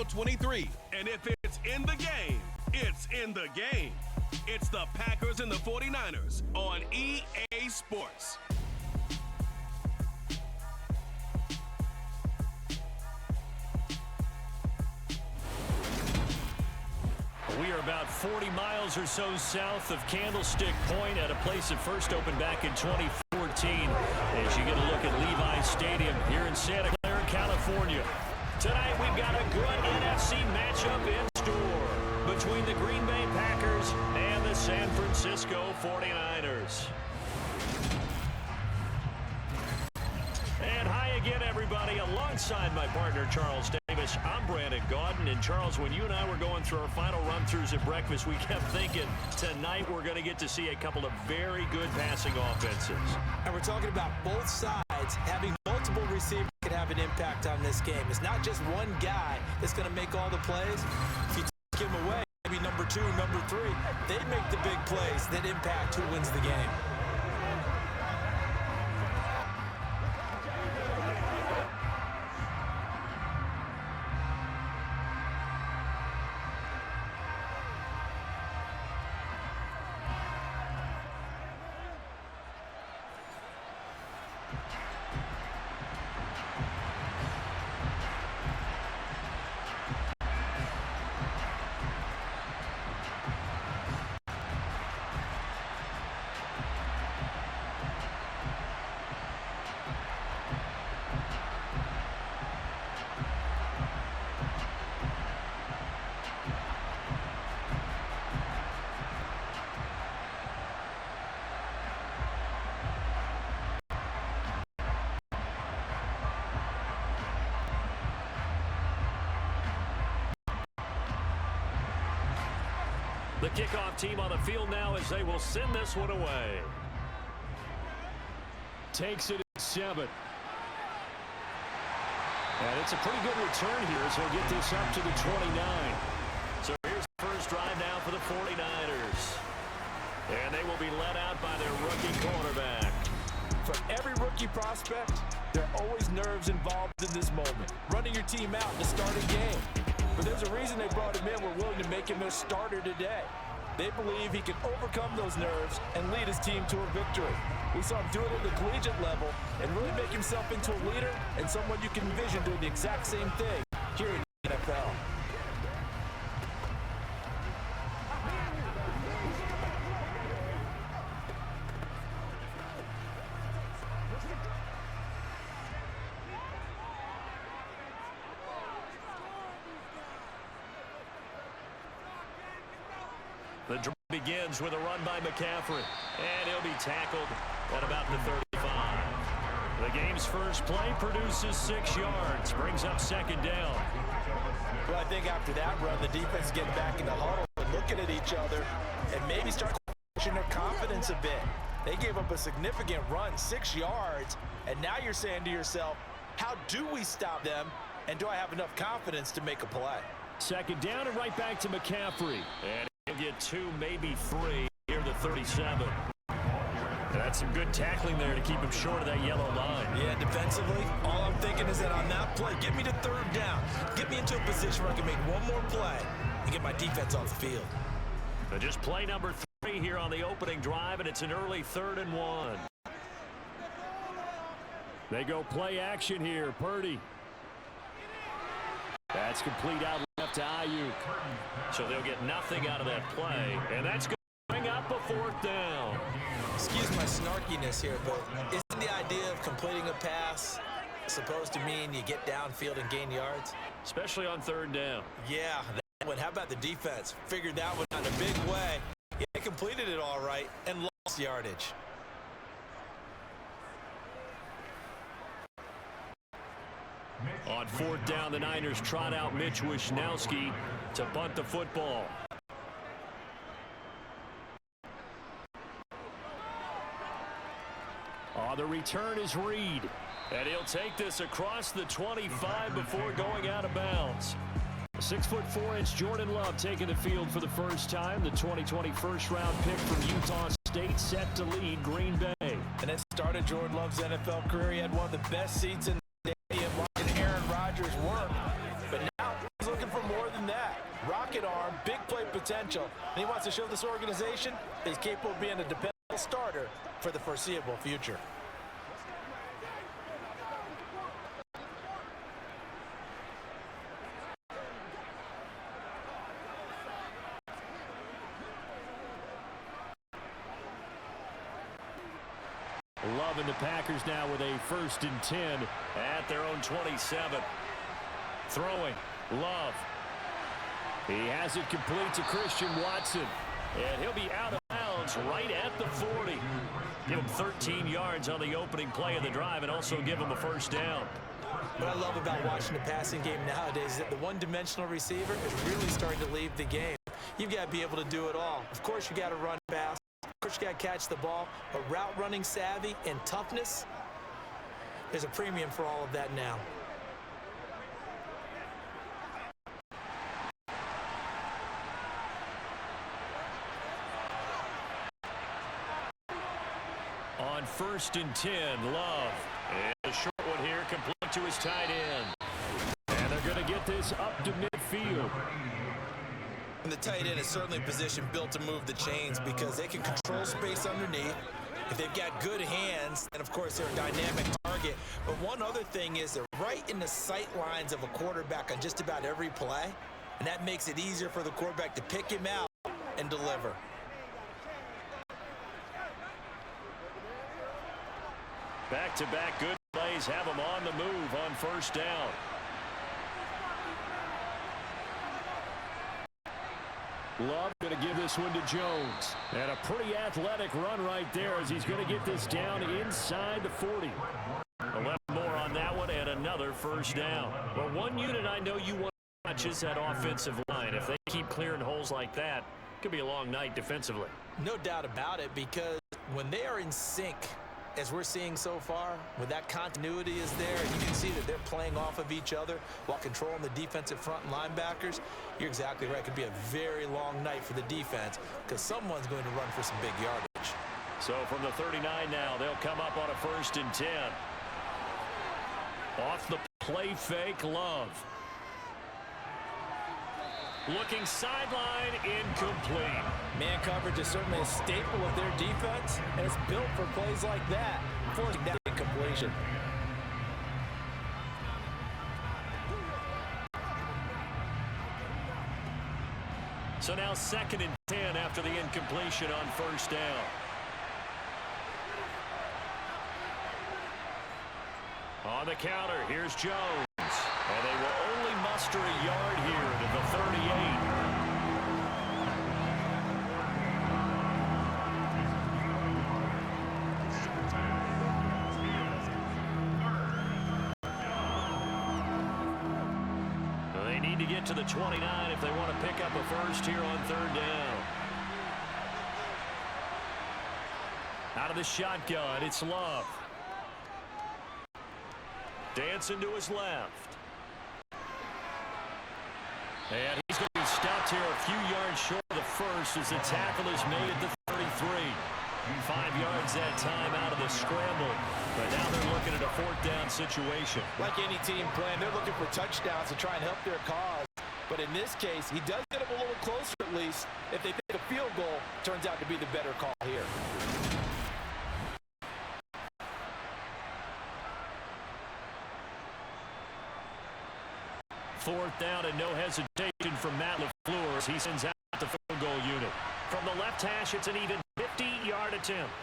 23. And if it's in the game, it's in the game. It's the Packers and the 49ers on EA Sports. We are about 40 miles or so south of Candlestick Point at a place that first opened back in 2014 as you get a look at Levi Stadium here in Santa Clara, California. Tonight we've got a good NFC matchup in store between the Green Bay Packers and the San Francisco 49ers. And hi again, everybody. Alongside my partner, Charles Davis, I'm Brandon Gaudin. And Charles, when you and I were going through our final run-throughs at breakfast, we kept thinking tonight we're going to get to see a couple of very good passing offenses. And we're talking about both sides having multiple receivers that can have an impact on this game. It's not just one guy that's going to make all the plays. If you take him away, maybe number 2, number 3, they make the big plays that impact who wins the game. The kickoff team on the field now as they will send this one away. Takes it at 7. And it's a pretty good return here as he'll get this up to the 29. So here's the first drive now for the 49ers. And they will be led out by their rookie quarterback. For every rookie prospect, there are always nerves involved in this moment. Running your team out to start a game. But there's a reason they brought him in. We're willing to make him their starter today. They believe he can overcome those nerves and lead his team to a victory. We saw him do it at the collegiate level and really make himself into a leader and someone you can envision doing the exact same thing here in the NFL. The drive begins with a run by McCaffrey, and he'll be tackled at about the 35. The game's first play produces 6 yards, brings up second down. Well, I think after that run, the defense getting back in the huddle and looking at each other and maybe start questioning their confidence a bit. They gave up a significant run, 6 yards, and now you're saying to yourself, how do we stop them, and do I have enough confidence to make a play? Second down and right back to McCaffrey. And he'll get 2, maybe 3 here the 37. That's some good tackling there to keep him short of that yellow line. Yeah, defensively, all I'm thinking is that on that play, get me to third down. Get me into a position where I can make one more play and get my defense off the field. But just play number 3 here on the opening drive, and it's an early 3rd and 1. They go play action here. Purdy. That's complete out left to Ayuk. So they'll get nothing out of that play, and that's going to bring up a 4th down. Excuse my snarkiness here, but isn't the idea of completing a pass supposed to mean you get downfield and gain yards? Especially on 3rd down. Yeah, that one. How about the defense? Figured that one out in a big way. Yeah, they completed it all right and lost yardage. On 4th down, the Niners trot out Mitch Wishnowski to bunt the football. The return is Reed, and he'll take this across the 25 before going out of bounds. 6'4" Jordan Love taking the field for the first time. The 2020 first-round pick from Utah State set to lead Green Bay. And it started Jordan Love's NFL career. He had one of the best seats in the stadium watching Aaron Rodgers work. But now he's looking for rocket arm, big play potential, and he wants to show this organization that he's capable of being a dependable starter for the foreseeable future. Love and the Packers now with a 1st and 10 at their own 27. Throwing. Love. He has it complete to Christian Watson. And he'll be out of bounds right at the 40. Give him 13 yards on the opening play of the drive and also give him a 1st down. What I love about watching the passing game nowadays is that the one-dimensional receiver is really starting to leave the game. You've got to be able to do it all. Of course, you got to run fast. Of course, you got to catch the ball. But route running savvy and toughness, there's a premium for all of that now. On 1st and 10, Love. And a short one here, complete to his tight end. And they're going to get this up to midfield. And the tight end is certainly a position built to move the chains because they can control space underneath. If they've got good hands, then of course they're a dynamic target. But one other thing is they're right in the sight lines of a quarterback on just about every play. And that makes it easier for the quarterback to pick him out and deliver. Back-to-back good plays have him on the move on 1st down. Love going to give this one to Jones. And a pretty athletic run right there as he's going to get this down inside the 40. 11 more on that one and another 1st down. Well, one unit I know you want to watch is that offensive line. If they keep clearing holes like that, it could be a long night defensively. No doubt about it, because when they are in sync, as we're seeing so far, when that continuity is there, and you can see that they're playing off of each other while controlling the defensive front and linebackers, you're exactly right. It could be a very long night for the defense because someone's going to run for some big yardage. So from the 39 now, they'll come up on a 1st and 10. Off the play fake, Love. Looking sideline, incomplete. Man coverage is certainly a staple of their defense, and it's built for plays like that, forcing that incompletion. So now 2nd and 10 after the incompletion on 1st down. On the counter, here's Jones. And they will only muster a yard here to the 38. They need to get to the 29 if they want to pick up a 1st here on 3rd down. Out of the shotgun, it's Love. Dancing to his left. And he's going to be stopped here a few yards short of the 1st as the tackle is made at the 33. 5 yards that time out of the scramble. But now they're looking at a 4th down situation. Like any team playing, they're looking for touchdowns to try and help their cause. But in this case, he does get them a little closer at least. If they pick a field goal, turns out to be the better call here. 4th down and no hesitation from Matt LaFleur as he sends out the field goal unit. From the left hash, it's an even 50-yard attempt.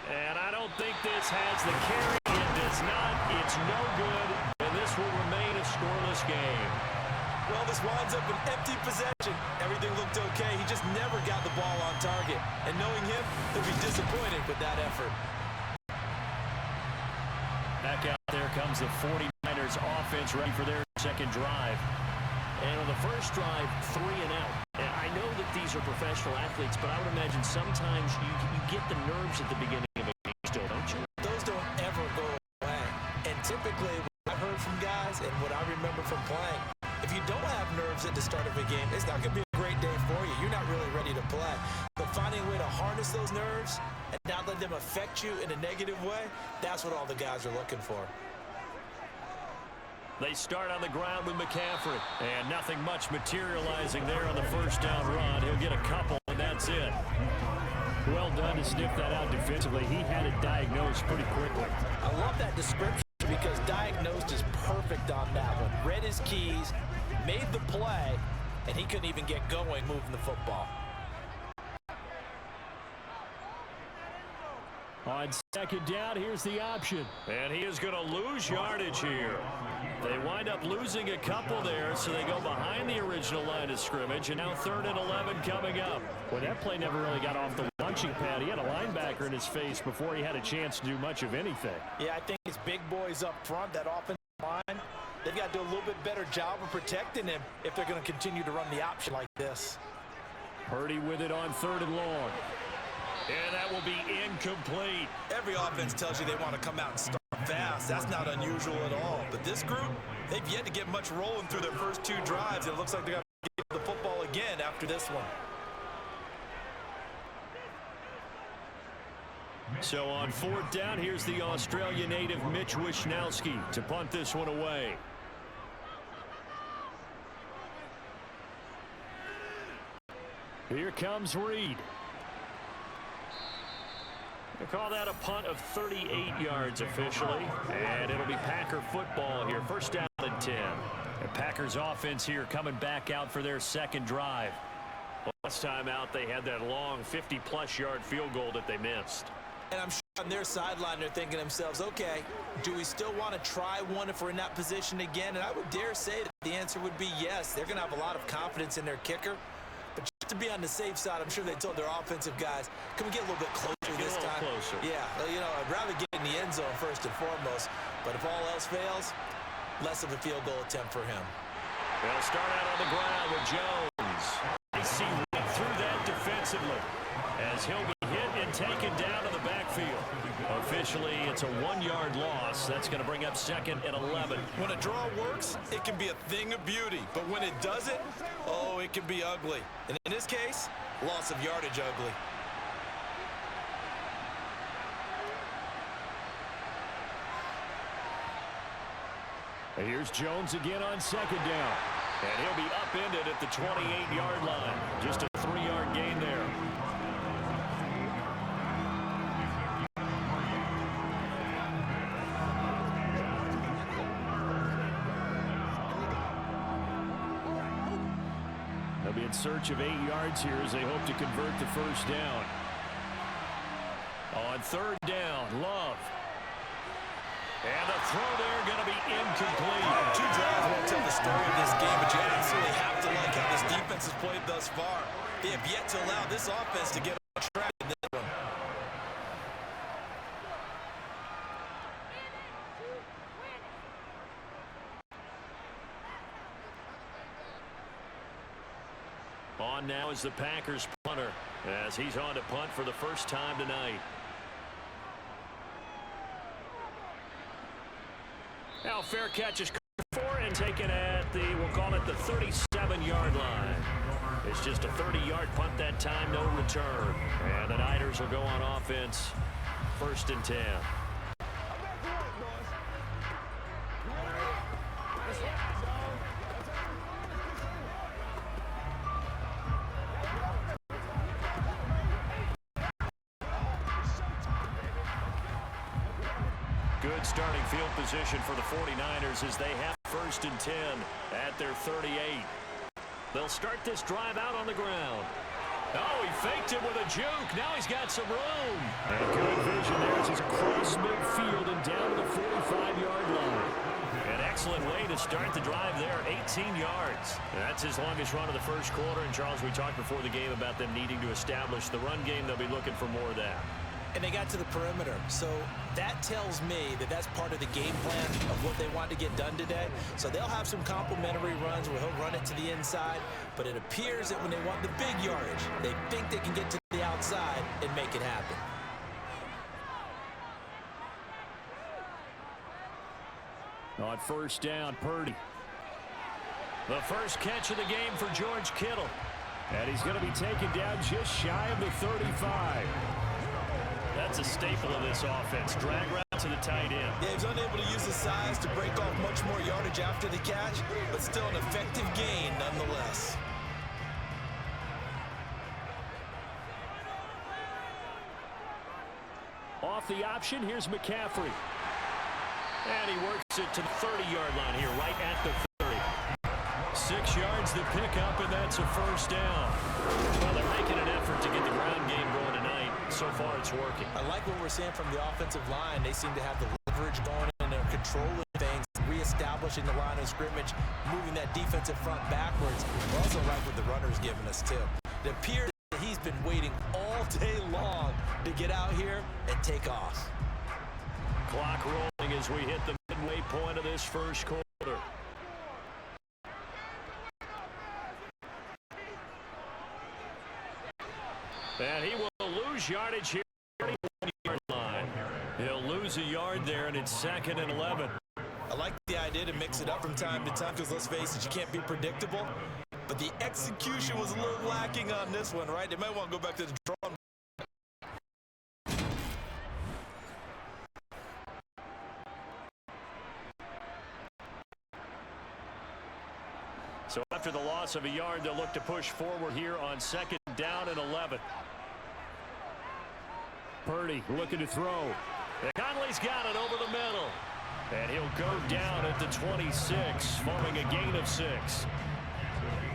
And I don't think this has the carry. It does not. It's no good. And this will remain a scoreless game. Well, this winds up an empty possession. Everything looked okay. He just never got the ball on target. And knowing him, he'll be disappointed with that effort. Back out there comes the 49ers offense ready for their 2nd drive. And on the 1st drive, 3 and out. And I know that these are professional athletes, but I would imagine sometimes you get the nerves at the beginning of a game still, don't you? Those don't ever go away. And typically, what I've heard from guys and what I remember from playing, if you don't have nerves at the start of a game, it's not going to be a great day for you. You're not really ready to play. But finding a way to harness those nerves and not let them affect you in a negative way, that's what all the guys are looking for. They start on the ground with McCaffrey. And nothing much materializing there on the first down run. He'll get a couple, and that's it. Well done to sniff that out defensively. He had it diagnosed pretty quickly. I love that description because diagnosed is perfect on that one. Read his keys, made the play, and he couldn't even get going moving the football. On second down, here's the option. And he is going to lose yardage here. They wind up losing a couple there, so they go behind the original line of scrimmage, and now 3rd and 11 coming up. Well, that play never really got off the launching pad. He had a linebacker in his face before he had a chance to do much of anything. Yeah, I think it's big boys up front, that offensive line. They've got to do a little bit better job of protecting him if they're going to continue to run the option like this. Purdy with it on 3rd and long. And that will be incomplete. Every offense tells you they want to come out and start fast. That's not unusual at all. But this group, they've yet to get much rolling through their first 2 drives. It looks like they're going to get the football again after this one. So on 4th down, here's the Australia native Mitch Wishnowski to punt this one away. Here comes Reed. They call that a punt of 38 yards officially, and it'll be Packer football here. 1st down and 10. The Packers offense here coming back out for their 2nd drive. Last time out, they had that long 50-plus yard field goal that they missed. And I'm sure on their sideline, they're thinking to themselves, okay, do we still want to try one if we're in that position again? And I would dare say that the answer would be yes. They're going to have a lot of confidence in their kicker. But just to be on the safe side, I'm sure they told their offensive guys, can we get a little bit closer this time? Closer. Yeah, you know, I'd rather get in the end zone first and foremost. But if all else fails, less of a field goal attempt for him. They'll start out on the ground with Jones. They see right through that defensively as he'll be hit and taken down to the backfield. Officially, it's a 1-yard loss. That's going to bring up 2nd and 11. When a draw works, it can be a thing of beauty. But when it doesn't, oh, it can be ugly. And in this case, loss of yardage ugly. And here's Jones again on 2nd down. And he'll be upended at the 28-yard line. Just a 3-yard gain there. They'll be in search of 8 yards here as they hope to convert the 1st down. On 3rd down, Love. And the throw there going to be incomplete. 2 drives won't tell the story of this game, but you absolutely have to like how this defense has played thus far. They have yet to allow this offense to get on track in this one. On now is the Packers punter as he's on to punt for the first time tonight. Now fair catch is for and taken at the, we'll call it the 37-yard line. It's just a 30-yard punt that time, no return. And the Niners will go on offense, 1st and 10. Good starting field position for the 49ers as they have 1st and 10 at their 38. They'll start this drive out on the ground. Oh, he faked it with a juke. Now he's got some room. And good vision there as he's across midfield and down to the 45-yard line. An excellent way to start the drive there, 18 yards. That's his longest run of the first quarter. And, Charles, we talked before the game about them needing to establish the run game. They'll be looking for more of that. And they got to the perimeter. So that tells me that that's part of the game plan of what they want to get done today. So they'll have some complementary runs where he'll run it to the inside. But it appears that when they want the big yardage, they think they can get to the outside and make it happen. On 1st down, Purdy. The first catch of the game for George Kittle. And he's going to be taken down just shy of the 35. That's a staple of this offense. Drag routes to the tight end. Yeah, he was unable to use his size to break off much more yardage after the catch, but still an effective gain nonetheless. Off the option, here's McCaffrey. And he works it to the 30-yard line here, right at the 30. 6 yards to pick up, and that's a first down. Well, they're making an effort to get the ground game going tonight. So far, it's working. I like what we're seeing from the offensive line. They seem to have the leverage going and they're controlling things, reestablishing the line of scrimmage, moving that defensive front backwards. I also like what the runner's giving us, too. It appears that he's been waiting all day long to get out here and take off. Clock rolling as we hit the midway point of this first quarter. And he will lose yardage here at the 31-yard line. He'll lose a yard there, and it's 2nd and 11. I like the idea to mix it up from time to time because, let's face it, you can't be predictable. But the execution was a little lacking on this one, right? They might want to go back to the drawing. So after the loss of a yard, they'll look to push forward here on 2nd down and 11. Purdy looking to throw. And Conley's got it over the middle. And he'll go down at the 26, forming a gain of 6.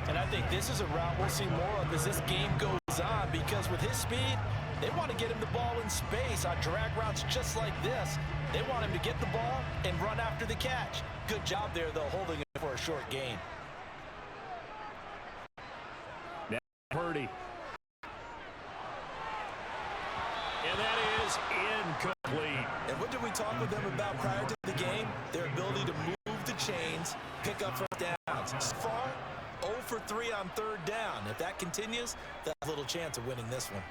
And I think this is a route we'll see more of as this game goes on, because with his speed, they want to get him the ball in space on drag routes just like this. They want him to get the ball and run after the catch. Good job there, though, holding it for a short gain. Now Purdy. And that is incomplete. And what did we talk with them about prior to the game? Their ability to move the chains, pick up first downs. So far, 0 for 3 on 3rd down. If that continues, they have a little chance of winning this one.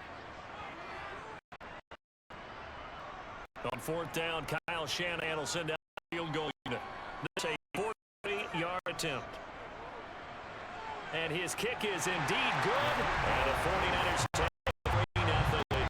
On 4th down, Kyle Shanahan will send out the field goal unit. This is a 40-yard attempt. And his kick is indeed good. And the 49ers take 3-0 lead.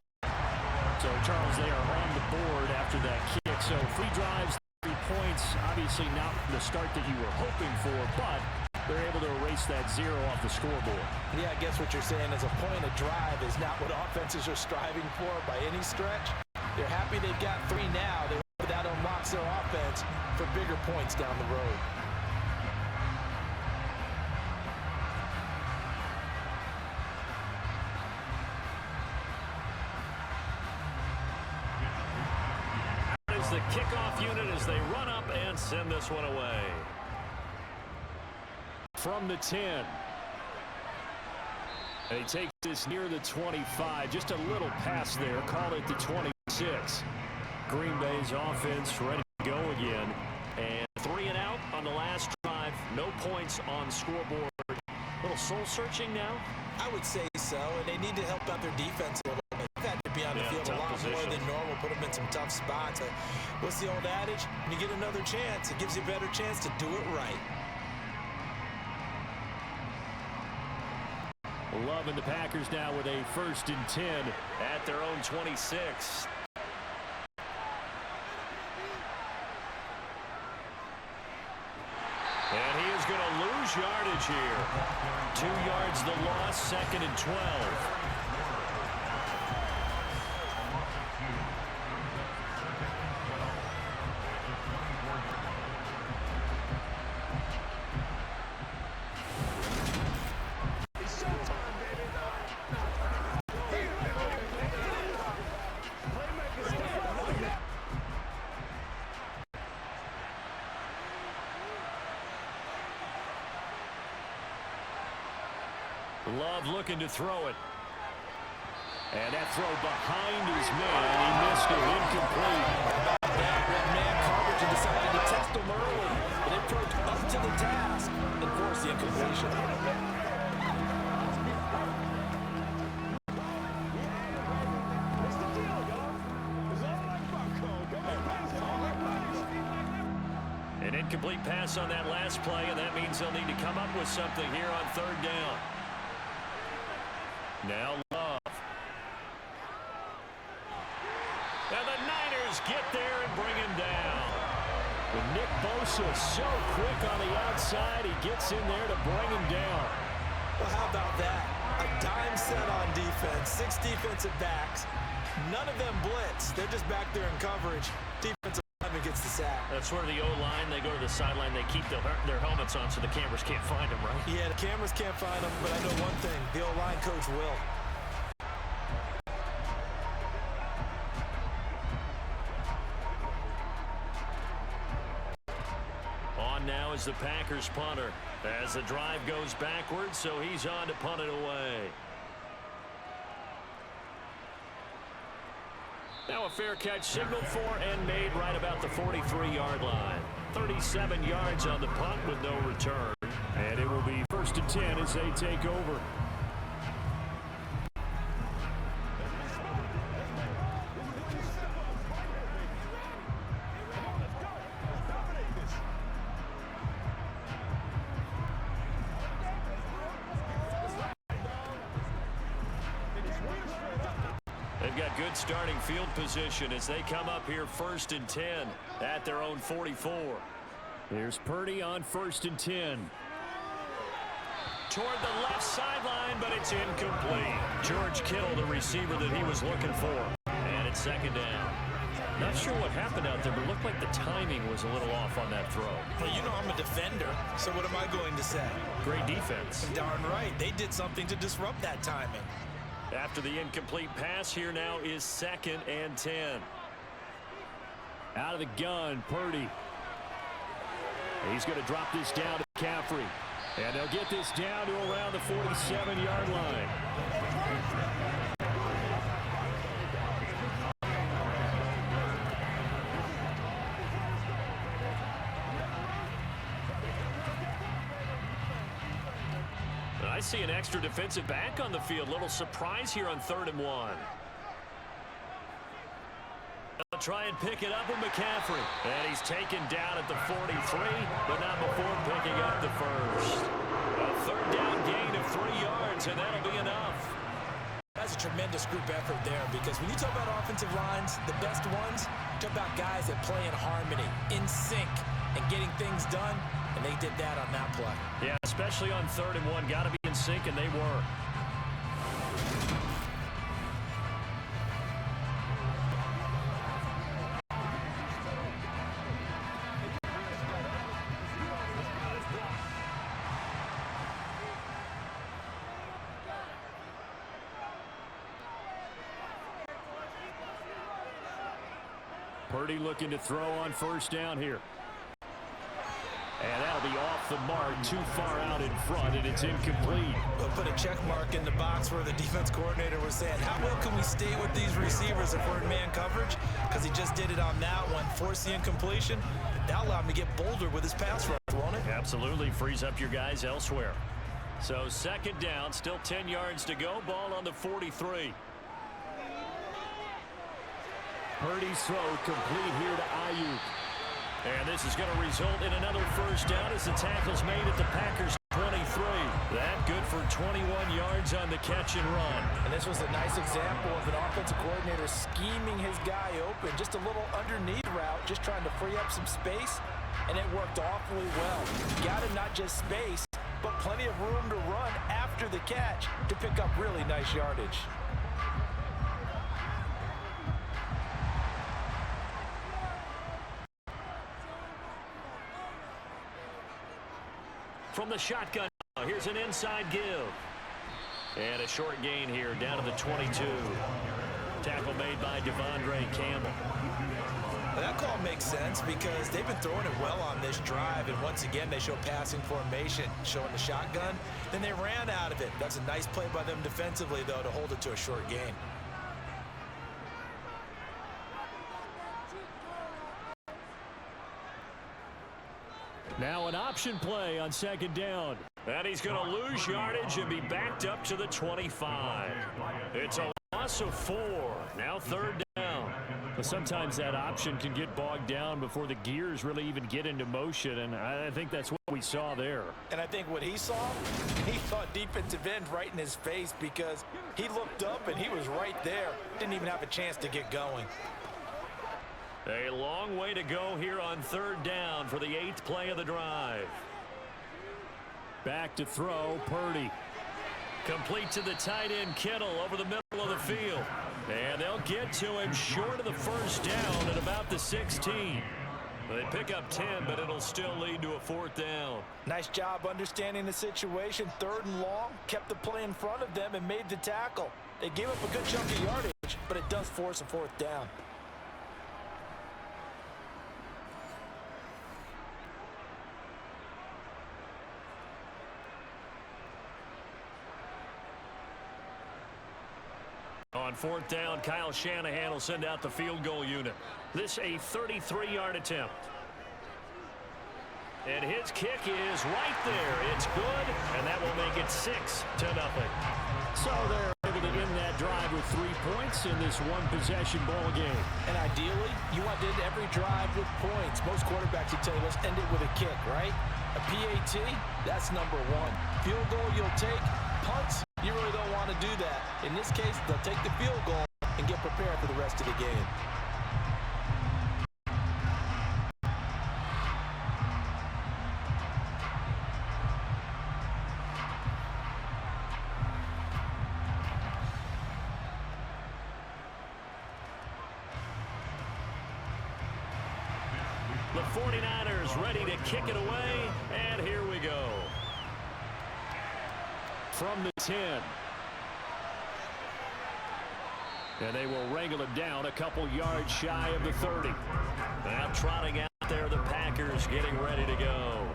So, Charles, they are on the board after that kick. So, 3 drives, 3 points. Obviously not the start that you were hoping for, but they're able to erase that 0 off the scoreboard. Yeah, I guess what you're saying is a point of drive is not what offenses are striving for by any stretch. They're happy they've got 3 now. They hope that unlocks their offense for bigger points down the road. That is the kickoff unit as they run up and send this one away. From the 10. And he takes this near the 25. Just a little pass there. Call it the 26. Green Bay's offense ready to go again. And 3 and out on the last drive. No points on scoreboard. A little soul-searching now? I would say so, and they need to help out their defense a little bit. They've had to be on the field a lot more than normal, put them in some tough spots. What's the old adage? When you get another chance, it gives you a better chance to do it right. Loving the Packers now with a 1st and 10 at their own 26. And he is going to lose yardage here. 2 yards the loss, 2nd and 12. Love looking to throw it. And that throw behind his man. He missed it. Incomplete. That man coverage and decided to test him early. But it proved up to the task and forced the incompletion. An incomplete pass on that last play, and that means they'll need to come up with something here on 3rd down. Now Love. And the Niners get there and bring him down. But Nick Bosa so quick on the outside, he gets in there to bring him down. Well, how about that? A dime set on defense, 6 defensive backs. None of them blitz. They're just back there in coverage. Defensive lineman gets the sack. That's where the O-line, they go to the sideline, they keep their helmets on so the cameras can't find them, right? Yeah, the cameras can't find them, but I know one thing. The O-line coach will. On now is the Packers punter as the drive goes backwards, so he's on to punt it away. Now a fair catch signaled for and made right about the 43-yard line. 37 yards on the punt with no return. And it will be 1st and 10 as they take over. They've got good starting field position as they come up here 1st and 10 at their own 44. Here's Purdy on 1st and 10. Toward the left sideline, but it's incomplete. George Kittle, the receiver that he was looking for. And it's 2nd down. Not sure what happened out there, but it looked like the timing was a little off on that throw. Well, you know I'm a defender, so what am I going to say? Great defense. Darn right. They did something to disrupt that timing. After the incomplete pass, here now is 2nd and 10. Out of the gun, Purdy. He's going to drop this down to McCaffrey. And they'll get this down to around the 47-yard line. I see an extra defensive back on the field. Little surprise here on 3rd and 1. They'll try and pick it up with McCaffrey. And he's taken down at the 43, but not before picking up the first. A 3rd down gain of 3 yards, and that'll be enough. That's a tremendous group effort there, because when you talk about offensive lines, the best ones, talk about guys that play in harmony, in sync, and getting things done, and they did that on that play. Yeah, especially on 3rd and 1. Got to be in sync, and they were. Purdy looking to throw on 1st down here. And that'll be off the mark, too far out in front, and it's incomplete. We'll put a check mark in the box where the defense coordinator was saying, how well can we stay with these receivers if we're in man coverage? Because he just did it on that one, forced the incompletion. That allowed him to get bolder with his pass rush, won't it? Absolutely, frees up your guys elsewhere. So 2nd down, still 10 yards to go, ball on the 43. Purdy's throw complete here to Ayuk. And this is going to result in another 1st down as the tackle's made at the Packers 23. That good for 21 yards on the catch and run. And this was a nice example of an offensive coordinator scheming his guy open. Just a little underneath route, just trying to free up some space, and it worked awfully well. Got him not just space, but plenty of room to run after the catch to pick up really nice yardage. From the shotgun, here's an inside give. And a short gain here down to the 22. Tackle made by Devondre Campbell. Well, that call makes sense because they've been throwing it well on this drive, and once again they show passing formation, showing the shotgun. Then they ran out of it. That's a nice play by them defensively, though, to hold it to a short gain. Now an option play on 2nd down. And he's going to lose yardage and be backed up to the 25. It's a loss of 4. Now 3rd down. But sometimes that option can get bogged down before the gears really even get into motion, and I think that's what we saw there. And I think what he saw defensive end right in his face because he looked up and he was right there. Didn't even have a chance to get going. A long way to go here on third down for the 8th play of the drive. Back to throw, Purdy. Complete to the tight end, Kittle, over the middle of the field. And they'll get to him short of the first down at about the 16. They pick up 10, but it'll still lead to a 4th down. Nice job understanding the situation. 3rd and long, kept the play in front of them and made the tackle. They gave up a good chunk of yardage, but it does force a 4th down. On 4th down, Kyle Shanahan will send out the field goal unit. This a 33-yard attempt. And his kick is right there. It's good, and that will make it 6-0. So they're able to end that drive with 3 points in this one-possession ball game. And ideally, you want to end every drive with points. Most quarterbacks, you tell you, let's end it with a kick, right? A PAT, that's number 1. Field goal you'll take. Punts, you really don't want to do that. In this case, they'll take the field goal and get prepared for the rest of the game. The 49ers ready to kick it away, and here we go. From the 10. And they will wrangle it down a couple yards shy of the 30. Now trotting out there, the Packers getting ready to go.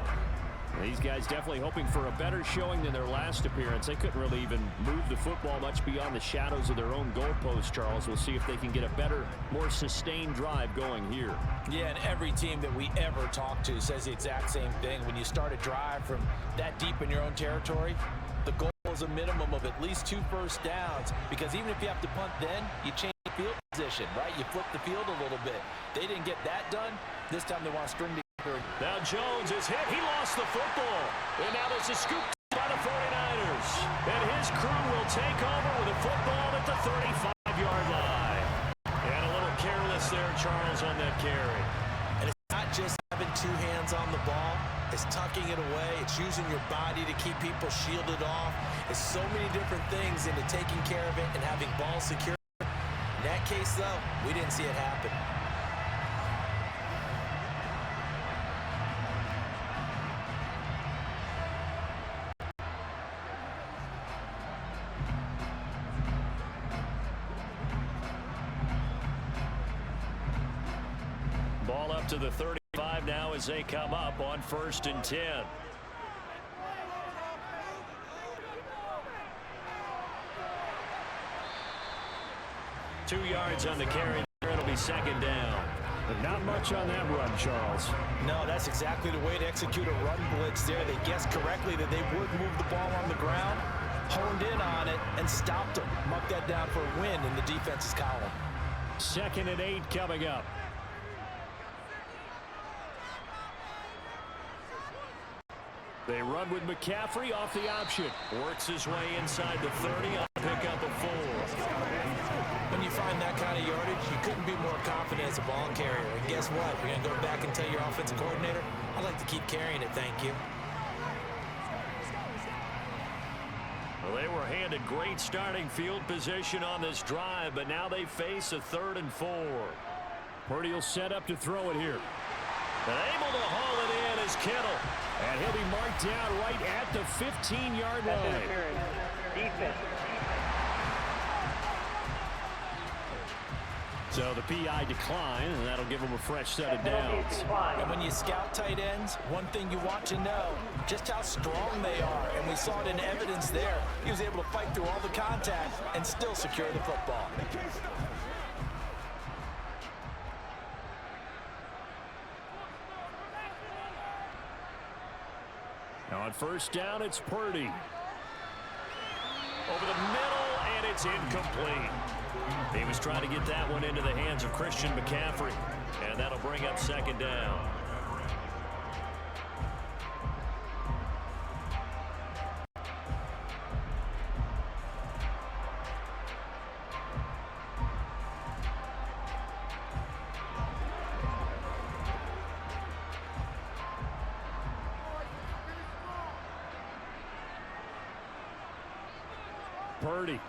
These guys definitely hoping for a better showing than their last appearance. They couldn't really even move the football much beyond the shadows of their own goalpost, Charles. We'll see if they can get a better, more sustained drive going here. Yeah, and every team that we ever talk to says the exact same thing. When you start a drive from that deep in your own territory, the goal is a minimum of at least 2 first downs, because even if you have to punt then, you change field position, right? You flip the field a little bit. They didn't get that done. This time they want to string together. Now Jones is hit. He lost the football. And now there's a scoop by the 49ers. And his crew will take over with a football at the 35-yard line. And a little careless there, Charles, on that carry. And it's not just having 2 hands on the ball. It's tucking it away. It's using your body to keep people shielded off. It's so many different things into taking care of it and having ball secure. In that case, though, we didn't see it happen. Ball up to the 35 now as they come up on 1st and 10. Two yards on the carry. It'll be 2nd down. But not much on that run, Charles. No, that's exactly the way to execute a run blitz there. They guessed correctly that they would move the ball on the ground, honed in on it, and stopped them. Marked that down for a win in the defense's column. 2nd and 8 coming up. They run with McCaffrey off the option. Works his way inside the 30 on pick up a 4. When you find that kind of yardage, you couldn't be more confident as a ball carrier. And guess what? You're going to go back and tell your offensive coordinator, I'd like to keep carrying it, thank you. Well, they were handed great starting field position on this drive, but now they face a 3rd and 4. Purdy will set up to throw it here. And able to haul it in is Kittle. And he'll be marked down right at the 15-yard line. Defense. So the PI decline, and that'll give him a fresh set of downs. And when you scout tight ends, one thing you want to know, just how strong they are. And we saw it in evidence there. He was able to fight through all the contact and still secure the football. Now on 1st down, it's Purdy. Over the middle, and it's incomplete. He was trying to get that one into the hands of Christian McCaffrey, and that'll bring up 2nd down. Purdy.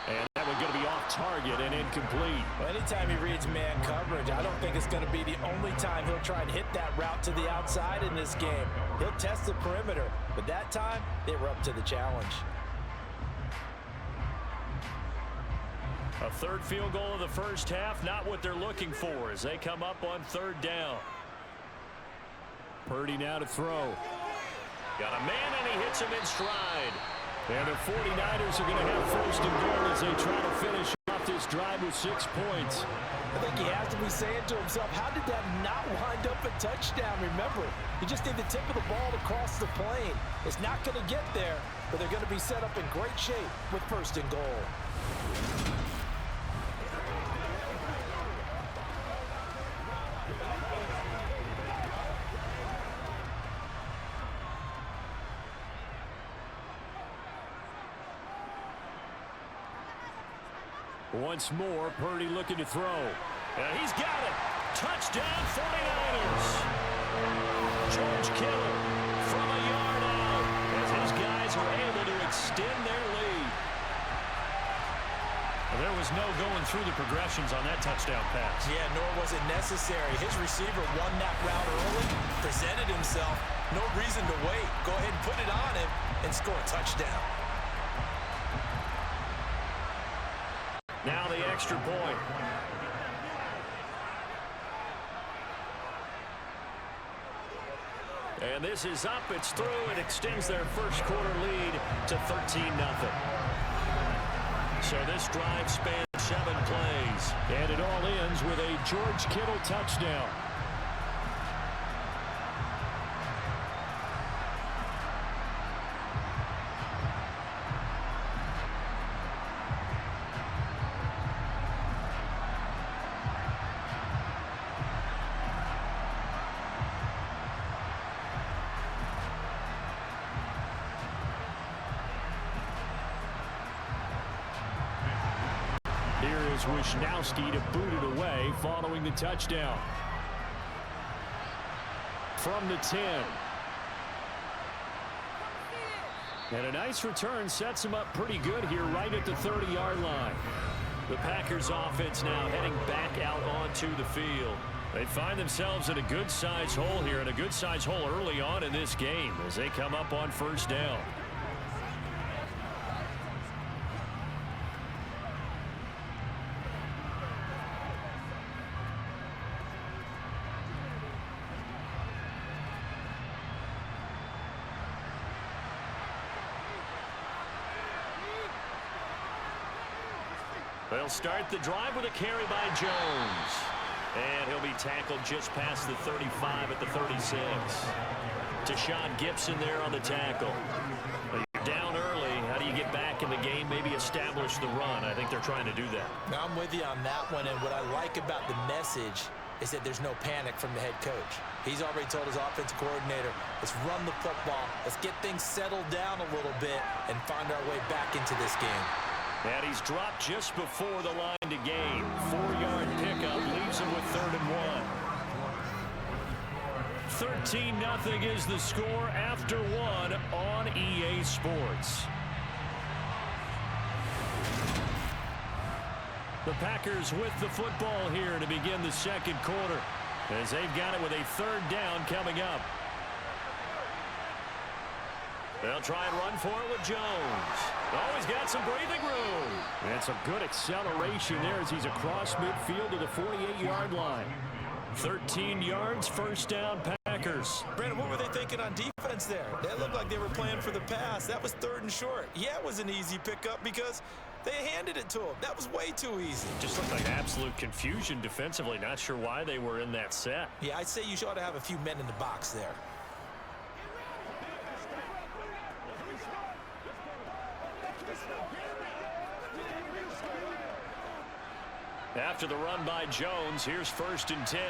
And that one going to be off target and incomplete. Well, anytime he reads man coverage, I don't think it's going to be the only time he'll try and hit that route to the outside in this game. He'll test the perimeter, but that time, they were up to the challenge. A third field goal of the first half, not what they're looking for as they come up on third down. Purdy now to throw. Got a man, and he hits him in stride. And the 49ers are going to have first and goal as they try to finish off this drive with 6 points. I think he has to be saying to himself, how did that not wind up a touchdown? Remember, you just need the tip of the ball to cross the plane. It's not going to get there, but they're going to be set up in great shape with first and goal. Once more, Purdy looking to throw. And he's got it. Touchdown, 49ers. George Kittle from a yard out as his guys are able to extend their lead. Well, there was no going through the progressions on that touchdown pass. Yeah, nor was it necessary. His receiver won that route early, presented himself. No reason to wait. Go ahead and put it on him and score a touchdown. Now the extra point. And this is up. It's through. It extends their first quarter lead to 13-0. So this drive spans 7 plays. And it all ends with a George Kittle touchdown. Here is Wisnowski to boot it away following the touchdown. From the 10. And a nice return sets him up pretty good here right at the 30-yard line. The Packers offense now heading back out onto the field. They find themselves in a good-sized hole here, and a good-sized hole early on in this game as they come up on first down. They'll start the drive with a carry by Jones. And he'll be tackled just past the 35 at the 36. Deshaun Gibson there on the tackle. You're down early. How do you get back in the game? Maybe establish the run. I think they're trying to do that. Now I'm with you on that one, and what I like about the message is that there's no panic from the head coach. He's already told his offensive coordinator, let's run the football, let's get things settled down a little bit and find our way back into this game. And he's dropped just before the line to gain. 4-yard pickup leaves him with 3rd and 1. 13-0 is the score after 1 on EA Sports. The Packers with the football here to begin the second quarter as they've got it with a 3rd down coming up. They'll try and run for it with Jones. Oh, he's got some breathing room. And some good acceleration there as he's across midfield to the 48-yard line. 13 yards, first down, Packers. Brandon, what were they thinking on defense there? They looked like they were playing for the pass. That was 3rd and short. Yeah, it was an easy pickup because they handed it to him. That was way too easy. Just looked like absolute confusion defensively. Not sure why they were in that set. Yeah, I'd say you ought to have a few men in the box there. After the run by Jones, here's 1st and 10.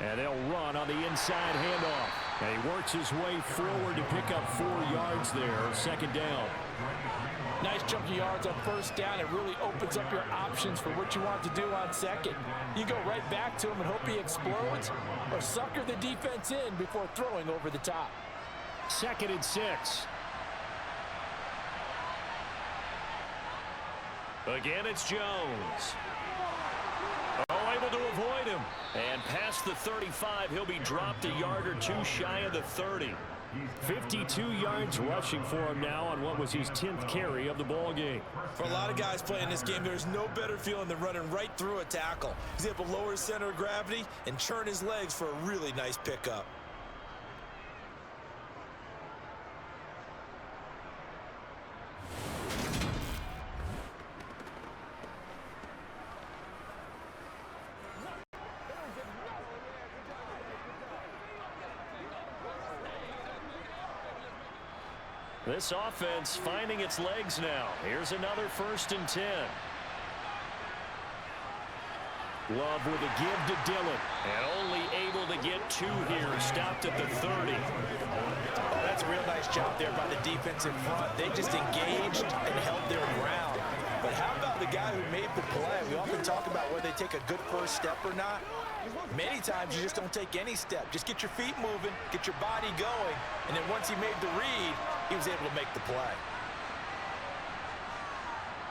And they'll run on the inside handoff. And he works his way forward to pick up 4 yards there. 2nd down. Nice chunky yards on 1st down. It really opens up your options for what you want to do on 2nd. You go right back to him and hope he explodes, or sucker the defense in before throwing over the top. 2nd and 6. Again, it's Jones. Oh, able to avoid him. And past the 35, he'll be dropped a yard or two shy of the 30. 52 yards rushing for him now on what was his 10th carry of the ball game. For a lot of guys playing this game, there's no better feeling than running right through a tackle. He's able to lower his center of gravity and churn his legs for a really nice pickup. This offense finding its legs now. Here's another 1st and 10. Love with a give to Dillon. And only able to get 2 here. Stopped at the 30. Oh, that's a real nice job there by the defense in front. They just engaged and held their ground. But how about the guy who made the play? We often talk about whether they take a good first step or not. Many times you just don't take any step. Just get your feet moving, get your body going, and then once he made the read, he was able to make the play.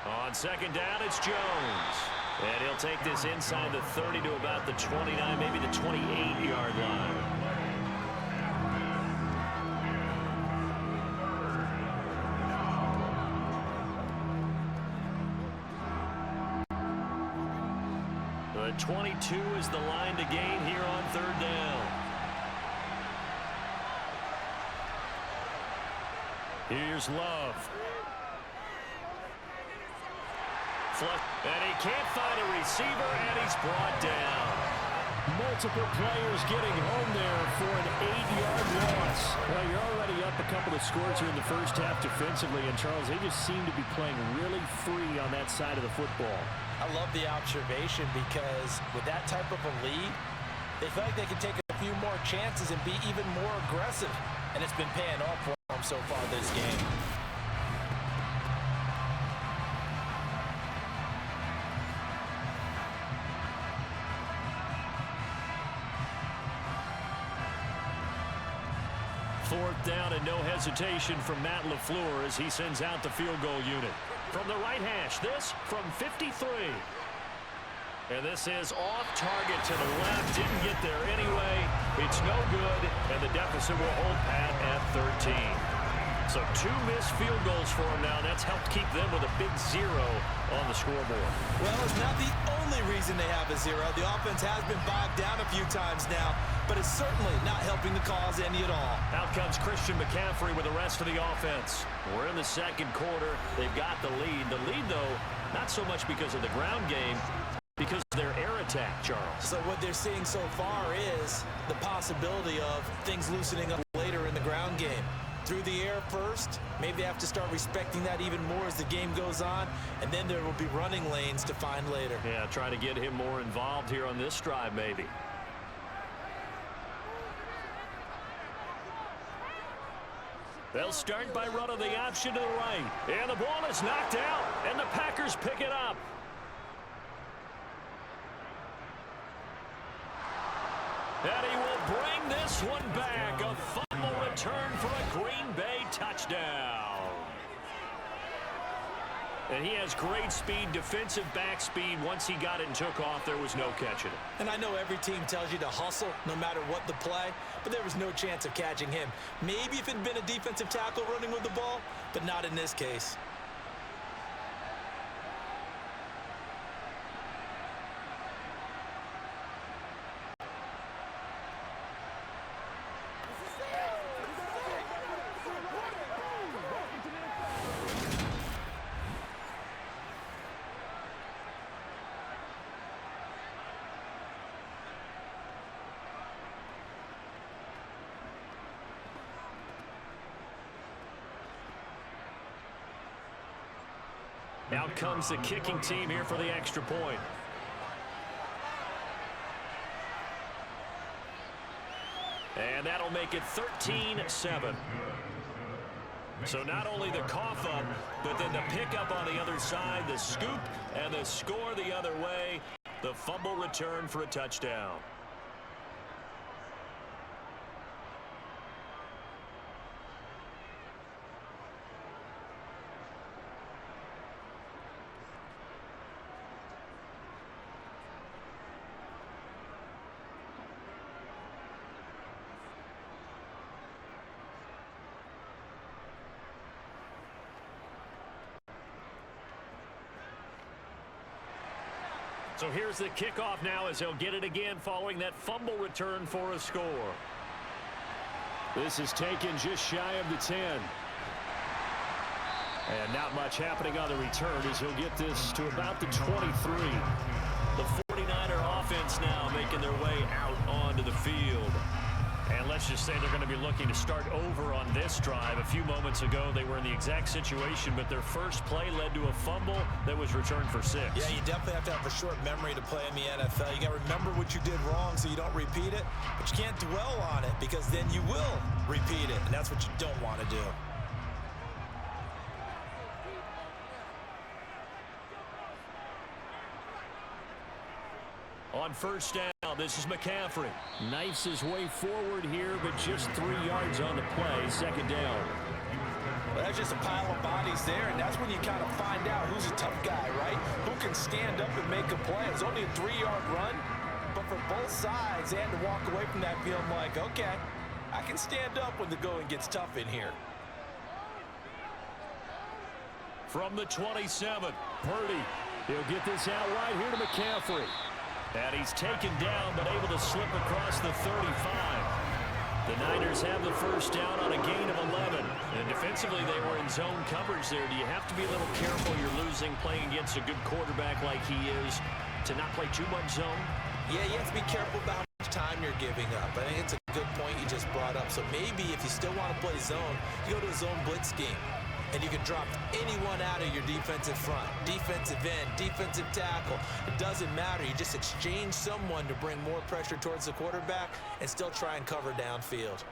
On 2nd down, it's Jones. And he'll take this inside the 30 to about the 29, maybe the 28-yard line. The 22 is the line to gain here on 3rd down. Here's Love. And he can't find a receiver, and he's brought down. Multiple players getting home there for an 8-yard loss. Well, you're already up a couple of scores here in the first half defensively, and Charles, they just seem to be playing really free on that side of the football. I love the observation because with that type of a lead, they feel like they can take a few more chances and be even more aggressive, and it's been paying off for them so far this game. Fourth down and no hesitation from Matt LaFleur as he sends out the field goal unit. From the right hash, this from 53. And this is off target to the left. Didn't get there anyway. It's no good, and the deficit will hold pat at 13. So 2 missed field goals for him now. That's helped keep them with a big 0 on the scoreboard. Well, it's not the only reason they have a 0. The offense has been bogged down a few times now, but it's certainly not helping the cause any at all. Out comes Christian McCaffrey with the rest of the offense. We're in the 2nd quarter. They've got the lead. The lead, though, not so much because of the ground game, because of their air attack, Charles. So what they're seeing so far is the possibility of things loosening up later in the ground game. Through the air first, maybe they have to start respecting that even more as the game goes on, and then there will be running lanes to find later. Yeah, try to get him more involved here on this drive, maybe. They'll start by running the option to the right. And the ball is knocked out, and the Packers pick it up. And he will bring this one back. A fumble return for a Green Bay touchdown. And he has great speed, defensive back speed. Once he got it and took off, there was no catching it. And I know every team tells you to hustle no matter what the play, but there was no chance of catching him. Maybe if it had been a defensive tackle running with the ball, but not in this case. Out comes the kicking team here for the extra point. And that'll make it 13-7. So not only the cough up, but then the pickup on the other side, the scoop, and the score the other way. The fumble return for a touchdown. So here's the kickoff now as he'll get it again following that fumble return for a score. This is taken just shy of the 10. And not much happening on the return as he'll get this to about the 23. The 49er offense now making their way out onto the field. And let's just say they're going to be looking to start over on this drive. A few moments ago, they were in the exact situation, but their first play led to a fumble that was returned for 6. Yeah, you definitely have to have a short memory to play in the NFL. You got to remember what you did wrong so you don't repeat it, but you can't dwell on it because then you will repeat it, and that's what you don't want to do. On first down, this is McCaffrey. Knifes his way forward here, but just 3 yards on the play. Second down. Well, that's just a pile of bodies there, and that's when you kind of find out who's a tough guy, right? Who can stand up and make a play. It's only a 3-yard run, but for both sides, they had to walk away from that feeling like, okay, I can stand up when the going gets tough in here. From the 27, Purdy. He'll get this out right here to McCaffrey. and he's taken down but able to slip across the 35. The Niners have the first down on a gain of 11. And defensively, they were in zone coverage there. Do you have to be a little careful? You're losing playing against a good quarterback like he is to not play too much zone? Yeah, you have to be careful about how much time you're giving up. I think it's a good point you just brought up. So maybe if you still want to play zone, you go to a zone blitz scheme. And you can drop anyone out of your defensive front, defensive end, defensive tackle. It doesn't matter. You just exchange someone to bring more pressure towards the quarterback and still try and cover downfield.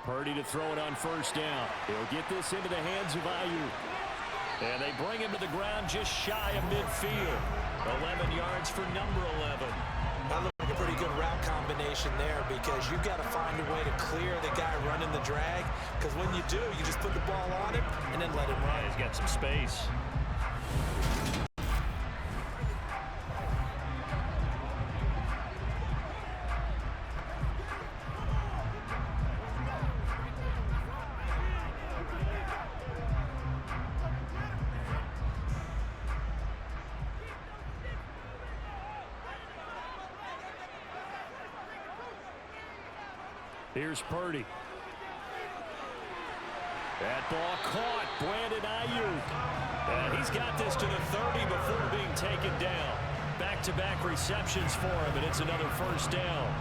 Purdy to throw it on first down. He'll get this into the hands of Ayuk. And they bring him to the ground just shy of midfield. 11 yards for number 11. That looked like a pretty good route combination there because you've got to find a way to clear the guy running the drag, because when you do, you just put the ball on him and then let him run. He's got some space. Here's Purdy. That ball caught. Brandon Ayuk. And he's got this to the 30 before being taken down. Back-to-back receptions for him, and it's another first down.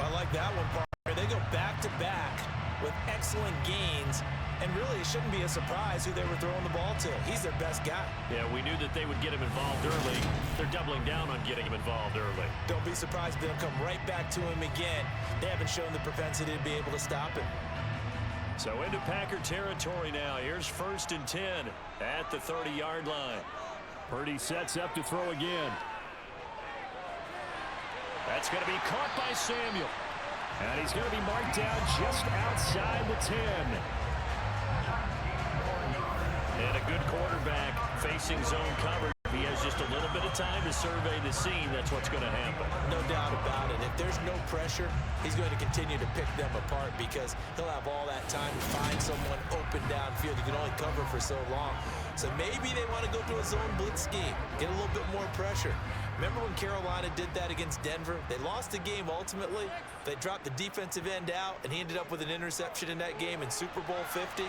I like that one, partner. They go back-to-back with excellent gains, and really it shouldn't be a surprise who they were throwing the ball to. He's their best guy. Yeah, we knew that they would get him involved early. They're doubling down on getting him involved early. Don't be surprised if they'll come right back to him again. They haven't shown the propensity to be able to stop him. So into Packer territory now. Here's 1st and 10 at the 30-yard line. Purdy sets up to throw again. That's going to be caught by Samuel. And he's going to be marked down just outside the 10. And a good quarterback facing zone coverage. He has just a little bit of time to survey the scene. That's what's going to happen. No doubt about it. If there's no pressure, he's going to continue to pick them apart because he'll have all that time to find someone open downfield. You can only cover for so long. So maybe they want to go to a zone blitz scheme, get a little bit more pressure. Remember when Carolina did that against Denver? They lost the game ultimately. They dropped the defensive end out, and he ended up with an interception in that game in Super Bowl 50.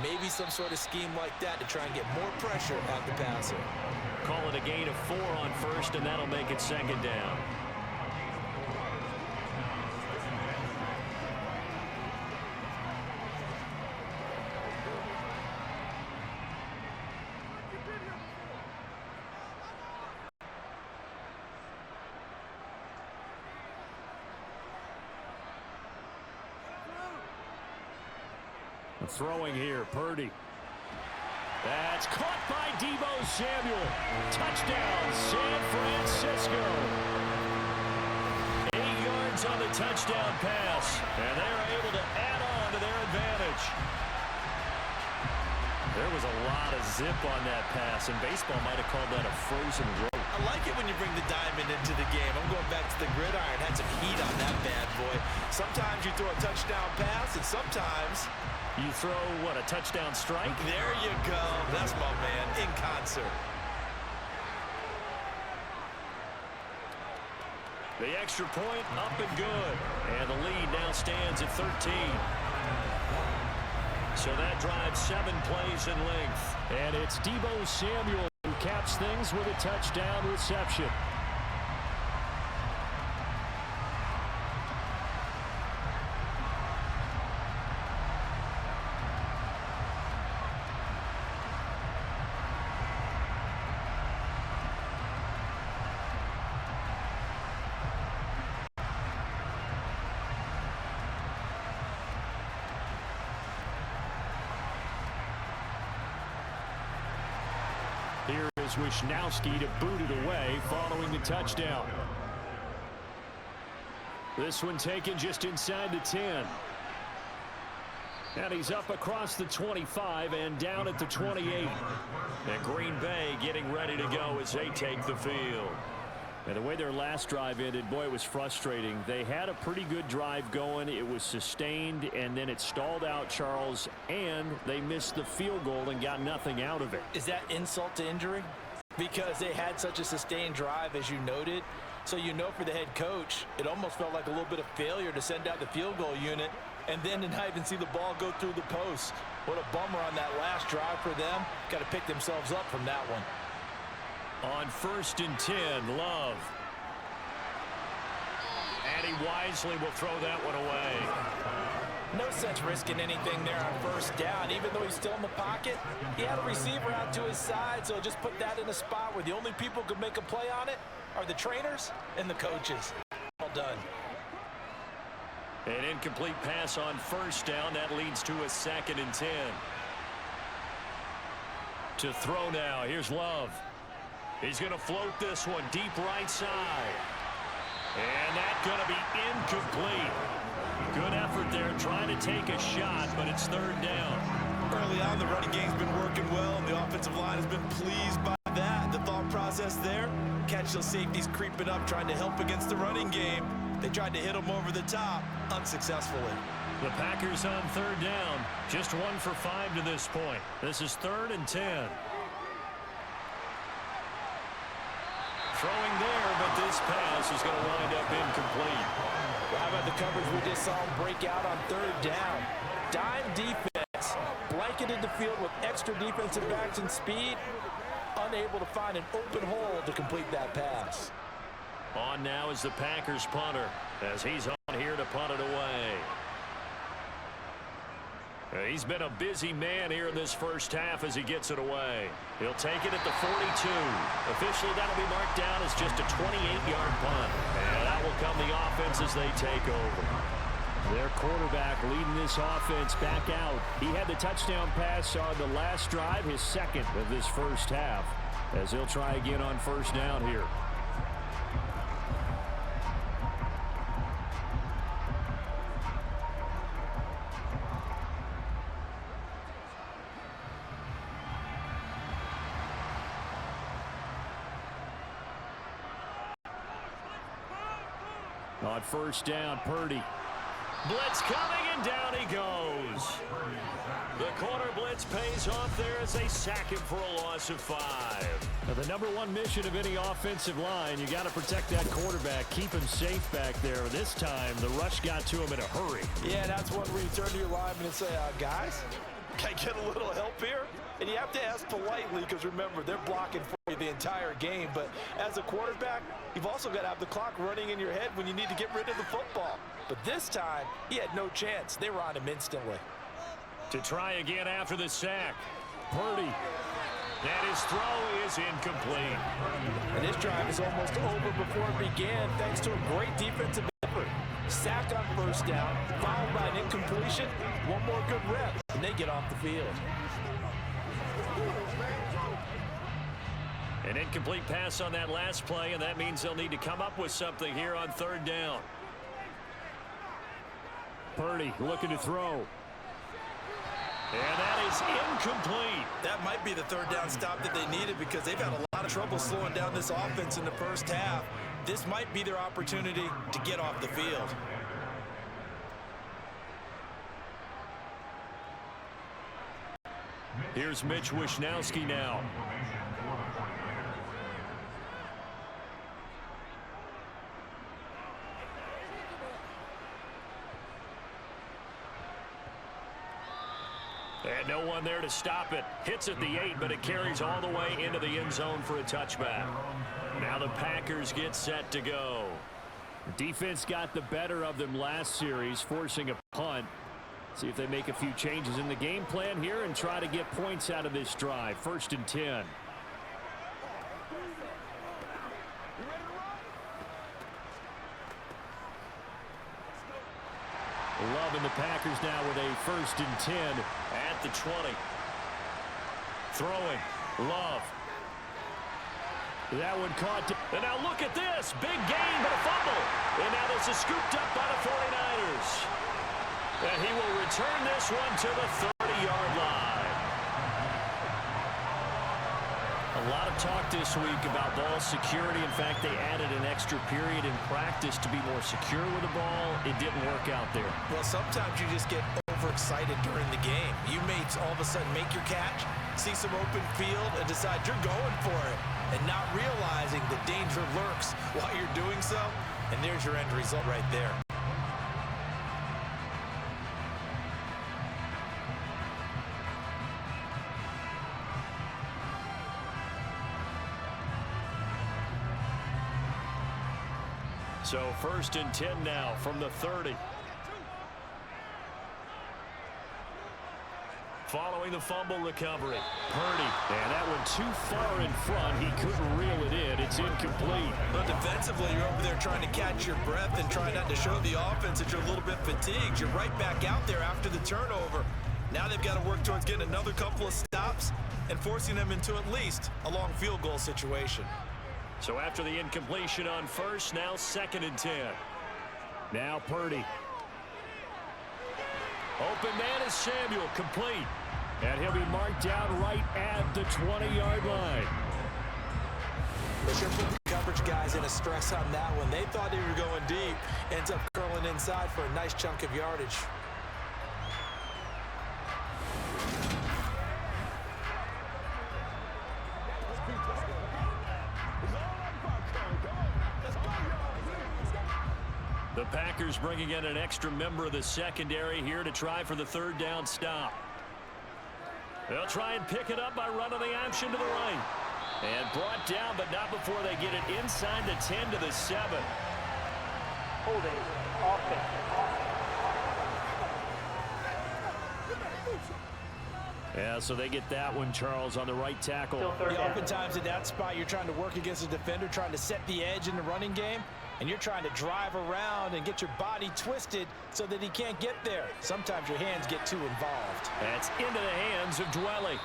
Maybe some sort of scheme like that to try and get more pressure at the passer. Call it a gain of 4 on first, and that'll make it 2nd down. Throwing here, Purdy. That's caught by Deebo Samuel. Touchdown, San Francisco. 8 yards on the touchdown pass, and they're able to add on to their advantage. There was a lot of zip on that pass, and baseball might have called that a frozen rope. I like it when you bring the diamond into the game. I'm going back to the gridiron. Had some heat on that bad boy. Sometimes you throw a touchdown pass, and sometimes you throw, what, a touchdown strike? There you go. That's my man, in concert. The extra point up and good. And the lead now stands at 13. So that drives 7 plays in length. And it's Deebo Samuel who caps things with a touchdown reception. Here is Wisnowski to boot it away following the touchdown. This one taken just inside the 10. And he's up across the 25 and down at the 28. And Green Bay getting ready to go as they take the field. And the way their last drive ended, boy, it was frustrating. They had a pretty good drive going. It was sustained, and then it stalled out, Charles, and they missed the field goal and got nothing out of it. Is that insult to injury? Because they had such a sustained drive, as you noted. So you know for the head coach, it almost felt like a little bit of failure to send out the field goal unit and then to not even see the ball go through the post. What a bummer on that last drive for them. Got to pick themselves up from that one. On 1st and 10, Love. And he wisely will throw that one away. No sense risking anything there on 1st down. Even though he's still in the pocket, he had a receiver out to his side, so just put that in a spot where the only people who could make a play on it are the trainers and the coaches. Well done. An incomplete pass on 1st down. That leads to a 2nd and 10. To throw now. Here's Love. He's going to float this one deep right side. And that's going to be incomplete. Good effort there trying to take a shot, but it's 3rd down. Early on, the running game's been working well, and the offensive line has been pleased by that. The thought process there, catch those safeties creeping up, trying to help against the running game. They tried to hit them over the top, unsuccessfully. The Packers on 3rd down, just 1 for 5 to this point. This is 3rd and 10. Throwing there, but this pass is going to wind up incomplete. Well, how about the coverage we just saw him break out on 3rd down? Dime defense, blanketed the field with extra defensive backs and speed, unable to find an open hole to complete that pass. On now is the Packers punter, as he's on here to punt it away. He's been a busy man here in this 1st half as he gets it away. He'll take it at the 42. Officially, that'll be marked down as just a 28-yard punt. And that will come the offense as they take over. Their quarterback leading this offense back out. He had the touchdown pass on the last drive, his 2nd of this 1st half, as he'll try again on 1st down here. On 1st down, Purdy. Blitz coming, and down he goes. The corner blitz pays off there as they sack him for a loss of 5. Now, the #1 mission of any offensive line, you got to protect that quarterback, keep him safe back there. This time, the rush got to him in a hurry. Yeah, that's one where you turn to your lineman and say, guys, can I get a little help here? And you have to ask politely because, remember, they're blocking for you the entire game. But as a quarterback, you've also got to have the clock running in your head when you need to get rid of the football. But this time, he had no chance. They were on him instantly. To try again after the sack. Purdy. And his throw is incomplete. And this drive is almost over before it began thanks to a great defensive effort. Sack on 1st down, followed by an incompletion. One more good rep, and they get off the field. An incomplete pass on that last play, and that means they'll need to come up with something here on 3rd down. Purdy looking to throw. And that is incomplete. That might be the 3rd down stop that they needed because they've had a lot of trouble slowing down this offense in the 1st half. This might be their opportunity to get off the field. Here's Mitch Wisnowski now. And no one there to stop it. Hits at the 8, but it carries all the way into the end zone for a touchback. Now the Packers get set to go. Defense got the better of them last series, forcing a punt. See if they make a few changes in the game plan here and try to get points out of this drive. 1st and 10. Love in the Packers now with a 1st and 10 at the 20. Throwing. Love. That one caught. And now look at this. Big gain, but a fumble. And now this is scooped up by the 49ers. And he will return this one to the 30-yard line. A lot of talk this week about ball security. In fact, they added an extra period in practice to be more secure with the ball. It didn't work out there. Well, sometimes you just get overexcited during the game. You may all of a sudden make your catch, see some open field, and decide you're going for it, and not realizing the danger lurks while you're doing so. And there's your end result right there. So 1st and 10 now from the 30. Following the fumble recovery. Purdy. And that one too far in front. He couldn't reel it in. It's incomplete. But defensively, you're over there trying to catch your breath and try not to show the offense that you're a little bit fatigued. You're right back out there after the turnover. Now they've got to work towards getting another couple of stops and forcing them into at least a long field goal situation. So after the incompletion on 1st, now 2nd and 10. Now Purdy. Open man is Samuel, complete. And he'll be marked down right at the 20-yard line. They sure put the coverage guys in a stress on that one. They thought they were going deep. Ends up curling inside for a nice chunk of yardage. The Packers bringing in an extra member of the secondary here to try for the 3rd down stop. They'll try and pick it up by running the option to the right. And brought down, but not before they get it inside the 10 to the 7. Holding offense. Yeah, so they get that one, Charles, on the right tackle. Yeah, oftentimes in that spot, you're trying to work against a defender, trying to set the edge in the running game, and you're trying to drive around and get your body twisted so that he can't get there. Sometimes your hands get too involved. That's into the hands of Dwelly.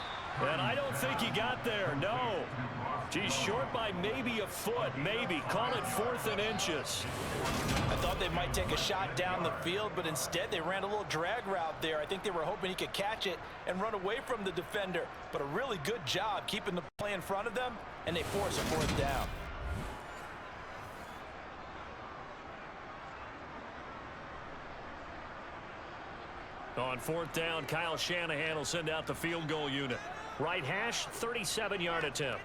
And I don't think he got there, no. He's short by maybe a foot, maybe. Call it 4th and inches. I thought they might take a shot down the field, but instead they ran a little drag route there. I think they were hoping he could catch it and run away from the defender. But a really good job keeping the play in front of them, and they force a 4th down. On 4th down, Kyle Shanahan will send out the field goal unit. Right hash, 37-yard attempt.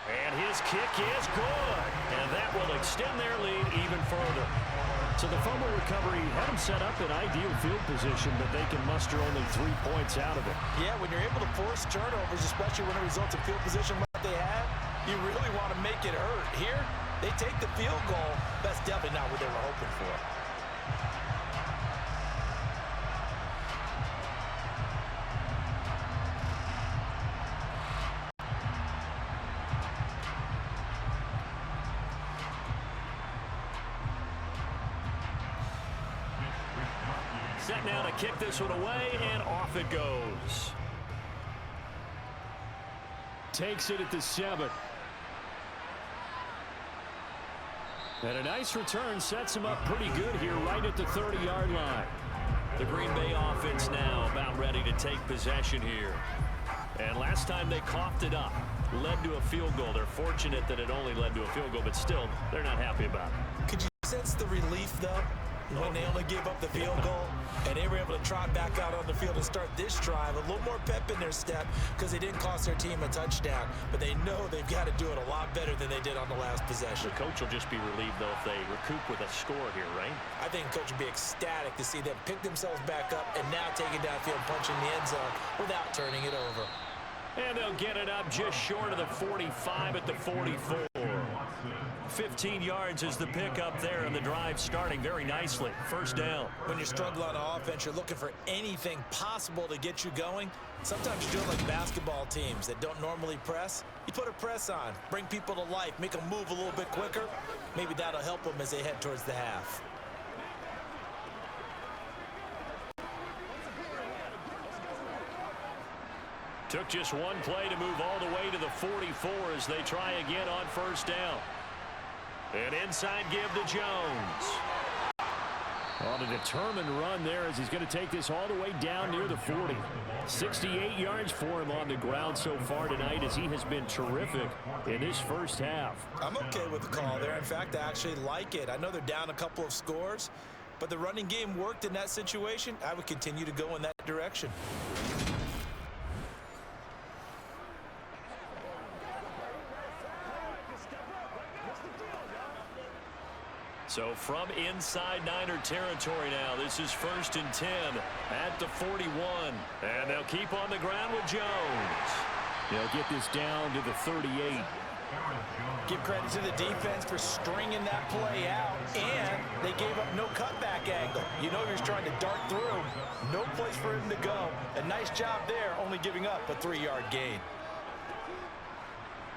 And his kick is good. And that will extend their lead even further. So the fumble recovery had them set up in ideal field position, but they can muster only 3 points out of it. Yeah, when you're able to force turnovers, especially when it results in field position like they had, you really want to make it hurt. Here, they take the field goal. That's definitely not what they were hoping for. Set now to kick this one away, and off it goes. Takes it at the 7. And a nice return sets him up pretty good here right at the 30-yard line. The Green Bay offense now about ready to take possession here. And last time they coughed it up, led to a field goal. They're fortunate that it only led to a field goal, but still, they're not happy about it. Could you sense the relief, though? when they only gave up the field goal, and they were able to trot back out on the field and start this drive. A little more pep in their step because they didn't cost their team a touchdown, but they know they've got to do it a lot better than they did on the last possession. The coach will just be relieved, though, if they recoup with a score here, right? I think the coach would be ecstatic to see them pick themselves back up and now take it downfield, punching the end zone without turning it over. And they'll get it up just short of the 45 at the 44. 15 yards is the pickup there, and the drive starting very nicely. First down. When you're struggling on offense, you're looking for anything possible to get you going. Sometimes you do it like basketball teams that don't normally press. You put a press on, bring people to life, make them move a little bit quicker. Maybe that'll help them as they head towards the half. Took just one play to move all the way to the 44 as they try again on first down. An inside give to Jones. On a determined run there as he's going to take this all the way down near the 40. 68 yards for him on the ground so far tonight as he has been terrific in this first half. I'm okay with the call there. In fact, I actually like it. I know they're down a couple of scores, but the running game worked in that situation. I would continue to go in that direction. So from inside Niner territory now, this is 1st and 10 at the 41. And they'll keep on the ground with Jones. They'll get this down to the 38. Give credit to the defense for stringing that play out, and they gave up no cutback angle. You know he was trying to dart through. No place for him to go. A nice job there, only giving up a 3-yard gain.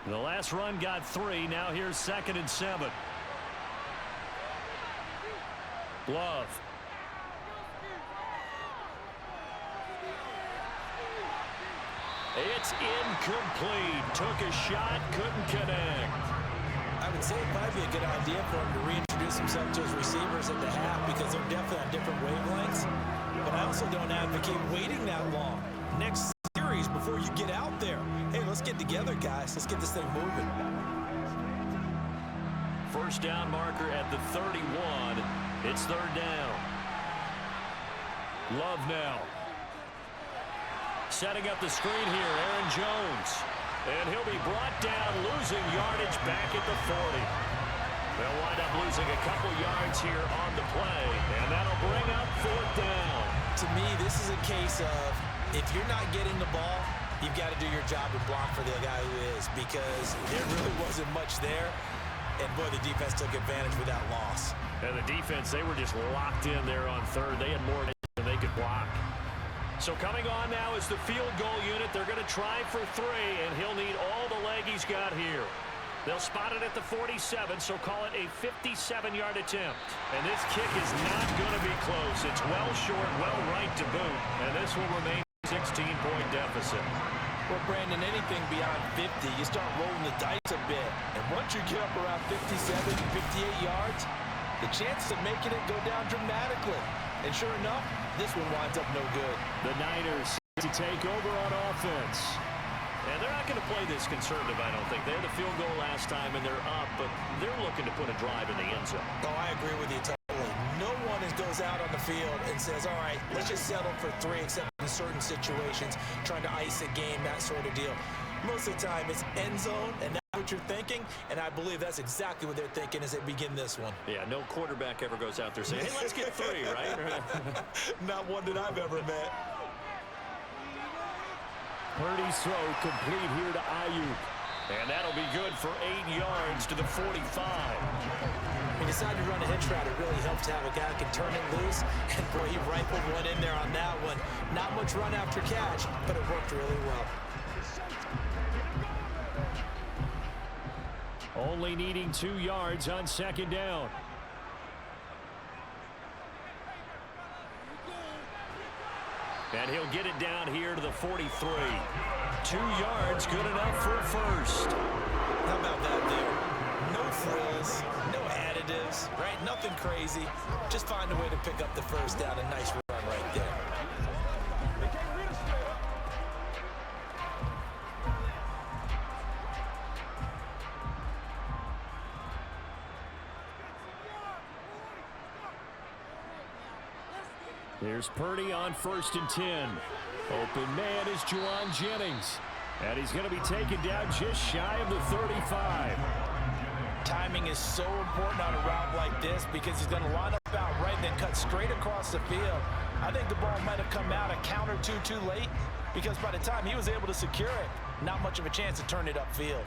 The last run got 3. Now here's 2nd and 7. Love. It's incomplete. Took a shot, couldn't connect. I would say it might be a good idea for him to reintroduce himself to his receivers at the half because they're definitely on different wavelengths. But I also don't advocate waiting that long. Next series before you get out there. Hey, let's get together, guys. Let's get this thing moving. First down marker at the 31. It's 3rd down. Love now. Setting up the screen here, Aaron Jones. And he'll be brought down, losing yardage back at the 40. They'll wind up losing a couple yards here on the play, and that'll bring up 4th down. To me, this is a case of if you're not getting the ball, you've got to do your job and block for the guy who is, because there really wasn't much there. And, boy, the defense took advantage with that loss. And the defense, they were just locked in there on 3rd. They had more than they could block. So coming on now is the field goal unit. They're going to try for 3, and he'll need all the leg he's got here. They'll spot it at the 47, so call it a 57-yard attempt. And this kick is not going to be close. It's well short, well right to boot, and this will remain a 16-point deficit. Well, Brandon, anything beyond 50, you start rolling the dice a bit. And once you get up around 57, 58 yards, the chances of making it go down dramatically. And sure enough, this one winds up no good. The Niners to take over on offense. And they're not going to play this conservative, I don't think. They had the field goal last time, and they're up, but they're looking to put a drive in the end zone. Oh, I agree with you totally. No one goes out on the field and says, all right, let's just settle for 3, except in certain situations, trying to ice a game, that sort of deal. Most of the time, it's end zone, and that's what you're thinking, and I believe that's exactly what they're thinking as they begin this one. Yeah, no quarterback ever goes out there saying, hey, let's get 3, right? Not one that I've ever met. Purdy's throw complete here to Ayuk. And that'll be good for 8 yards to the 45. He decided to run a hitch route. It really helps to have a guy who can turn it loose. And, boy, he rifled one in there on that one. Not much run after catch, but it worked really well. Only needing 2 yards on 2nd down. And he'll get it down here to the 43. 2 yards, good enough for a first. How about that there? No frills, no additives, right? Nothing crazy. Just find a way to pick up the first down. A nice run right there. Here's Purdy on 1st and 10. Open man is Juwan Jennings. And he's going to be taken down just shy of the 35. Timing is so important on a route like this because he's going to line up out right and then cut straight across the field. I think the ball might have come out a count or two too late because by the time he was able to secure it, not much of a chance to turn it upfield.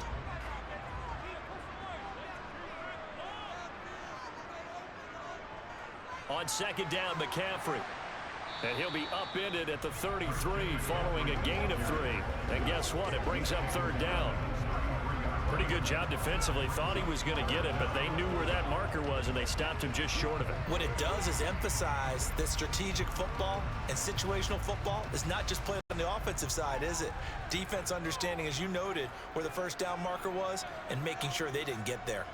On 2nd down, McCaffrey. And he'll be upended at the 33 following a gain of 3. And guess what? It brings up 3rd down. Pretty good job defensively. Thought he was going to get it, but they knew where that marker was, and they stopped him just short of it. What it does is emphasize that strategic football and situational football is not just played on the offensive side, is it? Defense understanding, as you noted, where the 1st down marker was and making sure they didn't get there.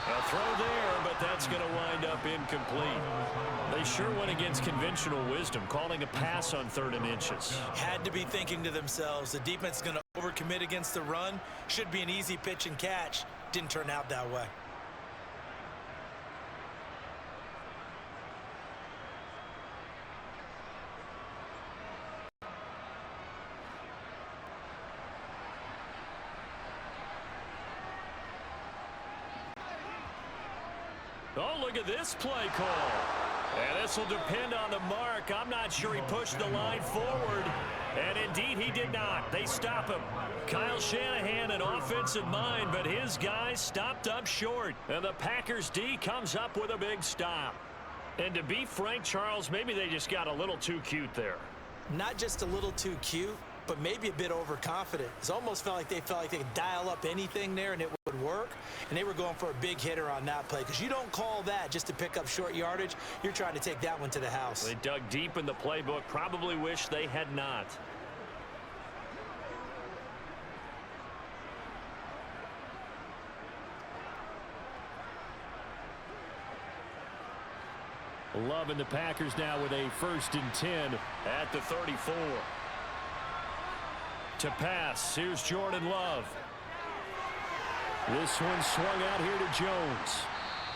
A throw there, but that's going to wind up incomplete. They sure went against conventional wisdom, calling a pass on 3rd and inches. Had to be thinking to themselves, the defense is going to overcommit against the run. Should be an easy pitch and catch. Didn't turn out that way. Oh, look at this play call. And this will depend on the mark. I'm not sure he pushed the line forward. And indeed, he did not. They stop him. Kyle Shanahan, an offensive mind, but his guys stopped up short. And the Packers D comes up with a big stop. And to be frank, Charles, maybe they just got a little too cute there. Not just a little too cute, but maybe a bit overconfident. It almost felt like they could dial up anything there and it would work. And they were going for a big hitter on that play because you don't call that just to pick up short yardage. You're trying to take that one to the house. They dug deep in the playbook. Probably wish they had not. Love and the Packers now with a 1st and 10 at the 34. To pass, here's Jordan Love. This one swung out here to Jones.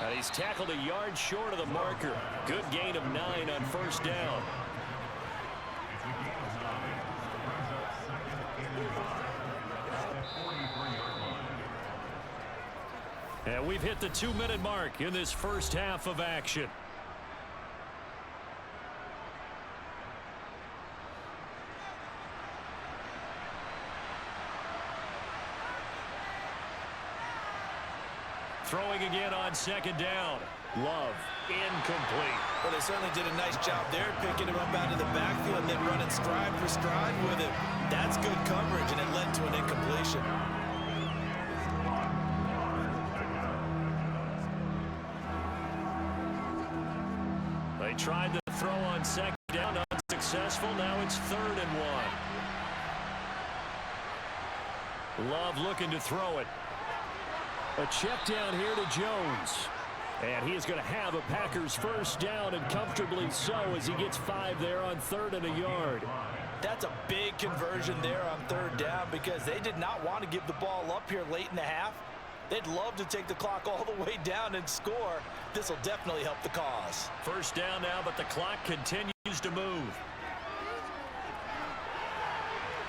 And he's tackled a yard short of the marker. Good gain of 9 on 1st down. And we've hit the 2-minute mark in this first half of action. Throwing again on 2nd down. Love, incomplete. Well, they certainly did a nice job there, picking him up out of the backfield and then running stride for stride with him. That's good coverage, and it led to an incompletion. They tried to throw on 2nd down, unsuccessful. Now it's 3rd and 1. Love looking to throw it. A check down here to Jones. And he is going to have a Packers 1st down, and comfortably so as he gets 5 there on 3rd and a yard. That's a big conversion there on 3rd down because they did not want to give the ball up here late in the half. They'd love to take the clock all the way down and score. This will definitely help the cause. 1st down now, but the clock continues to move.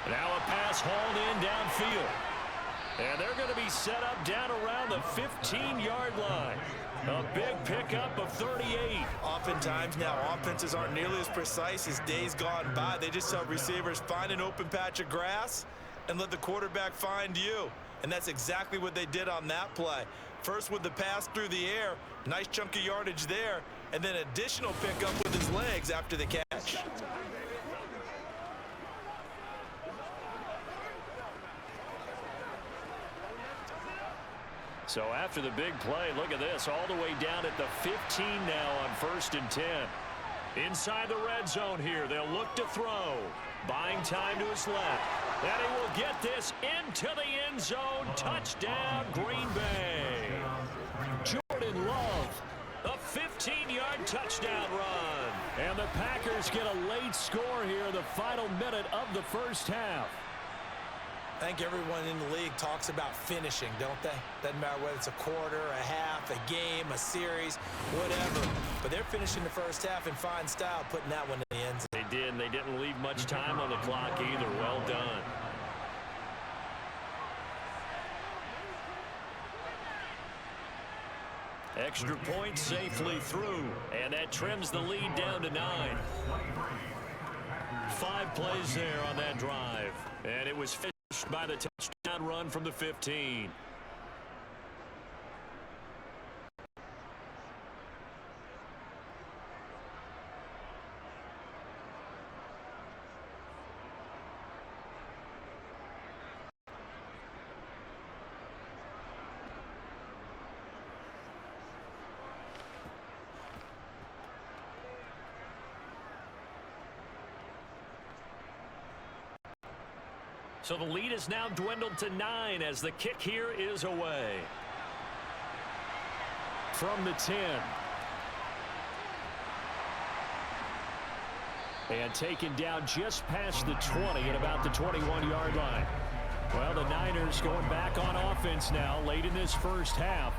Now a pass hauled in downfield. And they're going to be set up down around the 15-yard line. A big pickup of 38. Oftentimes now offenses aren't nearly as precise as days gone by. They just tell receivers, find an open patch of grass and let the quarterback find you. And that's exactly what they did on that play. First with the pass through the air, nice chunk of yardage there, and then additional pickup with his legs after the catch. So after the big play, look at this, all the way down at the 15 now on 1st and 10. Inside the red zone here, they'll look to throw. Buying time to his left. And he will get this into the end zone. Touchdown, Green Bay. Jordan Love, a 15-yard touchdown run. And the Packers get a late score here in the final minute of the first half. I think everyone in the league talks about finishing, don't they? Doesn't matter whether it's a quarter, a half, a game, a series, whatever. But they're finishing the first half in fine style, putting that one in the end zone. They did, and they didn't leave much time on the clock either. Well done. Extra point safely through, and that trims the lead down to 9. 5 plays there on that drive, and it was finished by the touchdown run from the 15. So the lead is now dwindled to 9 as the kick here is away. From the 10. And taken down just past the 20 at about the 21-yard line. Well, the Niners going back on offense now late in this first half.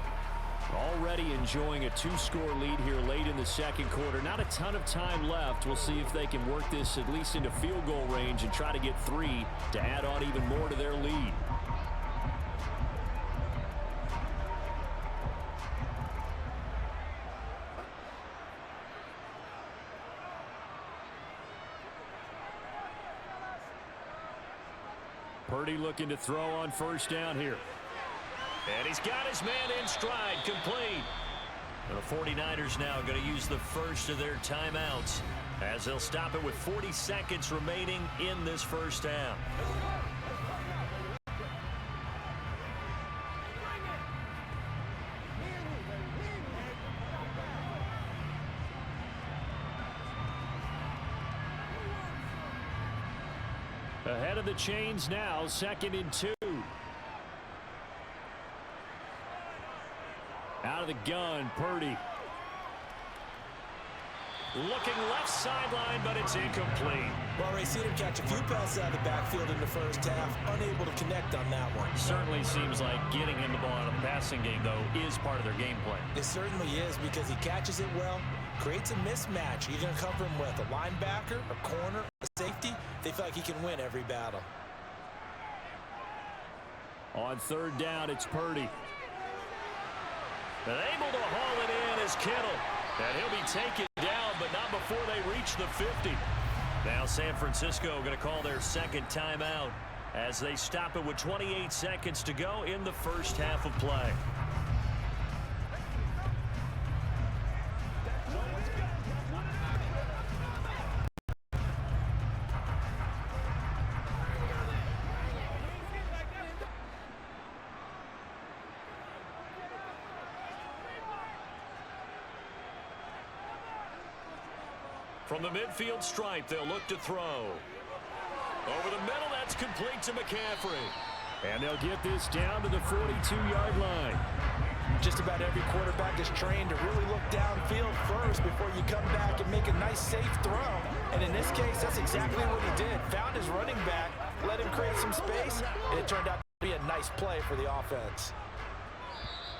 Already enjoying a 2-score lead here late in the second quarter. Not a ton of time left. We'll see if they can work this at least into field goal range and try to get 3 to add on even more to their lead. Purdy looking to throw on first down here. And he's got his man in stride, complete. And the 49ers now going to use the first of their timeouts as they'll stop it with 40 seconds remaining in this first half. Ahead of the chains now, 2nd and 2. Out of the gun, Purdy. Looking left sideline, but it's incomplete. Well, Ray, seen him catch a few passes out of the backfield in the first half. Unable to connect on that one. Certainly seems like getting him the ball out of the passing game, though, is part of their game plan. It certainly is because he catches it well, creates a mismatch. You're going to cover him with a linebacker, a corner, a safety. They feel like he can win every battle. On 3rd down, it's Purdy. And able to haul it in is Kittle. And he'll be taken down, but not before they reach the 50. Now San Francisco going to call their 2nd timeout as they stop it with 28 seconds to go in the first half of play. From the midfield stripe, they'll look to throw. Over the middle, that's complete to McCaffrey. And they'll get this down to the 42-yard line. Just about every quarterback is trained to really look downfield first before you come back and make a nice, safe throw. And in this case, that's exactly what he did. Found his running back, let him create some space, and it turned out to be a nice play for the offense.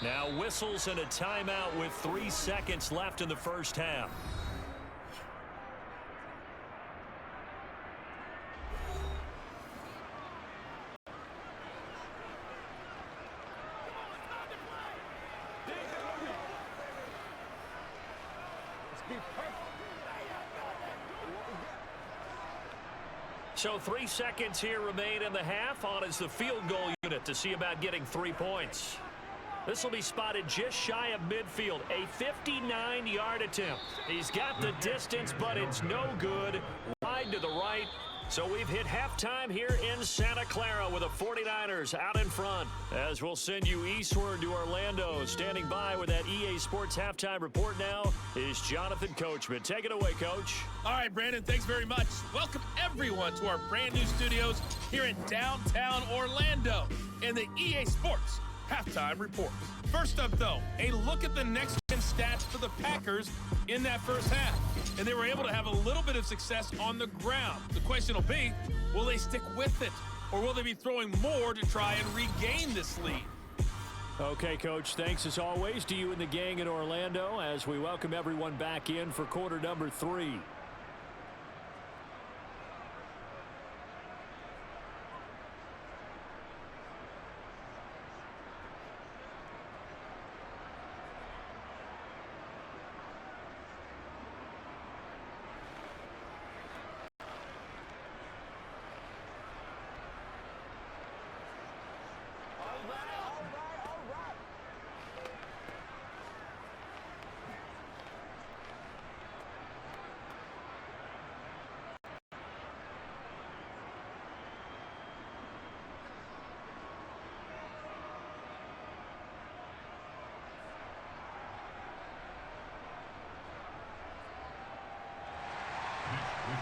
Now whistles and a timeout with 3 seconds left in the first half. So 3 seconds here remain in the half. On is the field goal unit to see about getting 3 points. This will be spotted just shy of midfield. A 59-yard attempt. He's got the distance, but it's no good. Wide to the right. So we've hit halftime here in Santa Clara with the 49ers out in front. As we'll send you eastward to Orlando. Standing by with that EA Sports halftime report now is Jonathan Coachman. Take it away, Coach. All right, Brandon, thanks very much. Welcome everyone to our brand new studios here in downtown Orlando in the EA Sports halftime report. First up, though, a look at the next-gen stats for the Packers in that first half. And they were able to have a little bit of success on the ground. The question will be, will they stick with it? or will they be throwing more to try and regain this lead? Okay, Coach, thanks as always to you and the gang in Orlando as we welcome everyone back in for quarter number 3.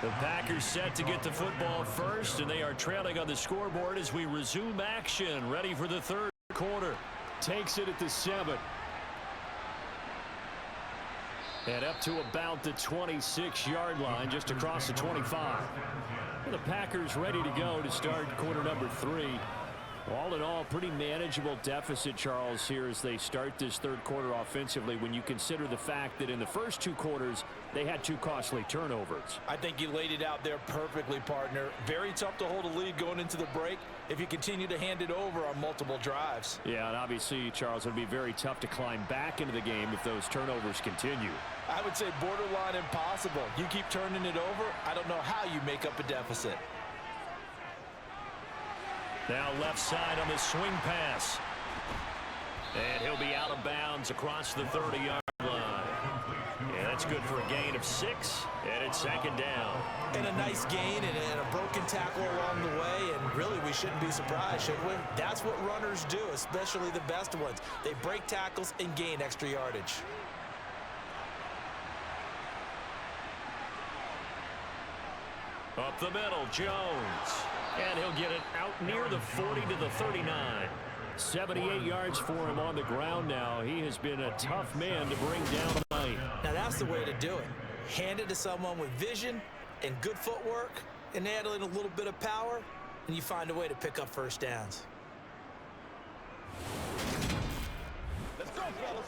The Packers set to get the football first, and they are trailing on the scoreboard as we resume action. Ready for the third quarter. Takes it at the 7. And up to about the 26-yard line, just across the 25. The Packers ready to go to start quarter number 3. All in all, pretty manageable deficit, Charles, here as they start this third quarter offensively when you consider the fact that in the first 2 quarters, they had 2 costly turnovers. I think you laid it out there perfectly, partner. Very tough to hold a lead going into the break if you continue to hand it over on multiple drives. Yeah, and obviously, Charles, it would be very tough to climb back into the game if those turnovers continue. I would say borderline impossible. You keep turning it over, I don't know how you make up a deficit. Now left side on the swing pass. And he'll be out of bounds across the 30-yard line. Yeah, that's good for a gain of 6, and it's second down. And a nice gain and a broken tackle along the way, and really we shouldn't be surprised, should we? That's what runners do, especially the best ones. They break tackles and gain extra yardage. Up the middle, Jones. And he'll get it out near the 40 to the 39. 78 yards for him on the ground now. He has been a tough man to bring down tonight. Now that's the way to do it. Hand it to someone with vision and good footwork and add in a little bit of power, and you find a way to pick up first downs. Let's go, fellas.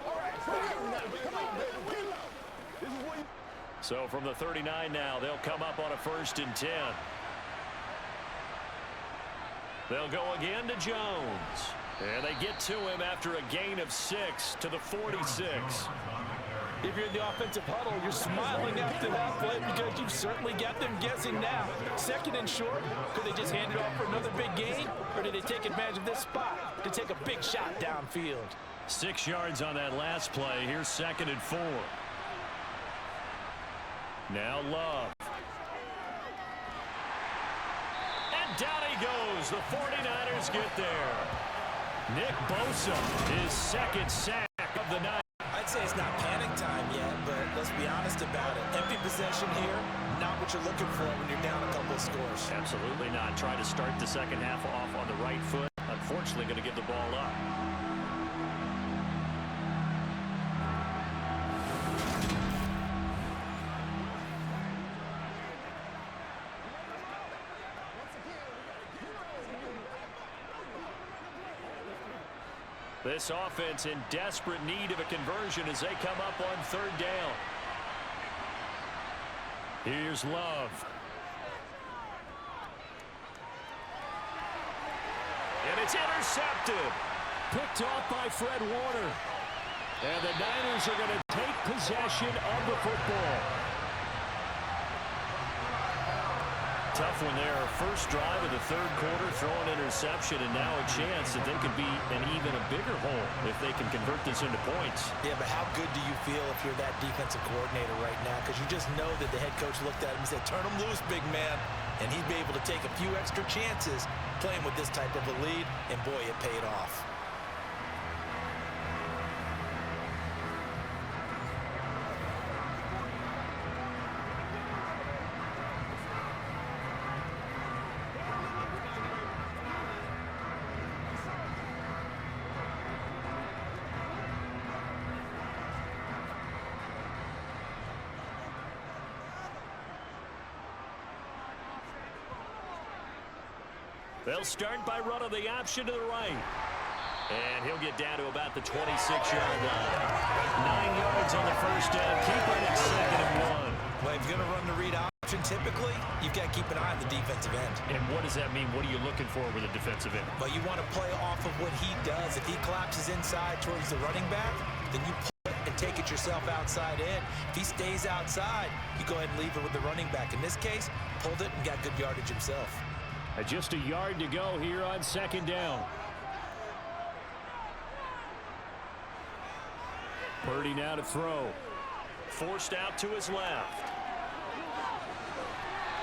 All right. So from the 39 now, they'll come up on a 1st and 10. They'll go again to Jones. And they get to him after a gain of 6 to the 46. If you're in the offensive huddle, you're smiling after that play because you've certainly got them guessing now. 2nd and short, could they just hand it off for another big gain? Or did they take advantage of this spot to take a big shot downfield? 6 yards on that last play. Here's 2nd and 4. Now Love. And down he goes. The 49ers get there. Nick Bosa, his 2nd sack of the night. I'd say it's not panic time yet, but let's be honest about it. Empty possession here, not what you're looking for when you're down a couple of scores. Absolutely not. Try to start the second half off on the right foot. Unfortunately, going to give the ball up. This offense in desperate need of a conversion as they come up on 3rd down. Here's Love. And it's intercepted. Picked off by Fred Warner. And the Niners are going to take possession of the football. Tough one there. First drive of the 3rd quarter, throw an interception, and now a chance that they could be an even a bigger hole if they can convert this into points. Yeah, but how good do you feel if you're that defensive coordinator right now? Because you just know that the head coach looked at him and said, turn him loose, big man. And he'd be able to take a few extra chances playing with this type of a lead, and boy, it paid off. They'll start by running the option to the right. And he'll get down to about the 26-yard line. 9 yards on the first down. Keep it at 2nd and 1. Well, if you're going to run the read option, typically, you've got to keep an eye on the defensive end. And what does that mean? What are you looking for with a defensive end? Well, you want to play off of what he does. If he collapses inside towards the running back, then you pull it and take it yourself outside in. If he stays outside, you go ahead and leave it with the running back. In this case, pulled it and got good yardage himself. Just a yard to go here on 2nd down. Purdy now to throw. Forced out to his left.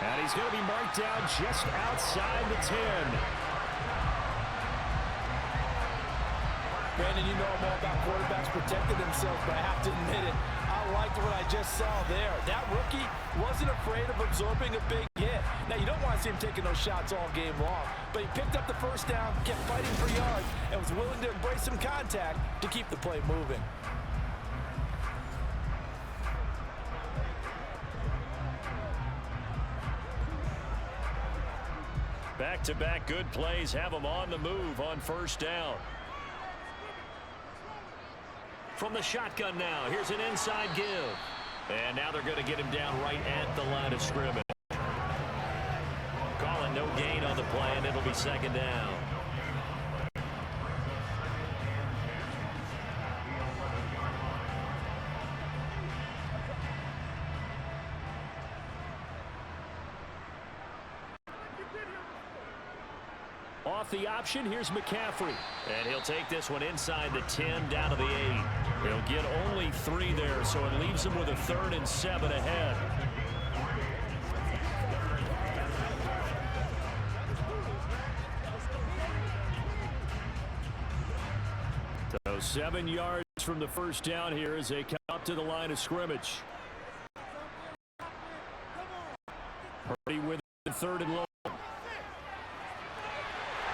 And he's going to be marked down just outside the 10. Brandon, you know I'm all about quarterbacks protecting themselves, but I have to admit it. I liked what I just saw there. That rookie wasn't afraid of absorbing a big hit. Now, you don't want to see him taking those shots all game long, but he picked up the first down, kept fighting for yards, and was willing to embrace some contact to keep the play moving. Back-to-back good plays have them on the move on first down. From the shotgun now, here's an inside give. And now they're going to get him down right at the line of scrimmage. Calling no gain on the play, and it'll be 2nd down. Off the option, here's McCaffrey. And he'll take this one inside the 10 down to the 8. He'll get only 3 there, so it leaves him with a 3rd and 7 ahead. So 7 yards from the first down here as they come up to the line of scrimmage. Purdy with the 3rd and long.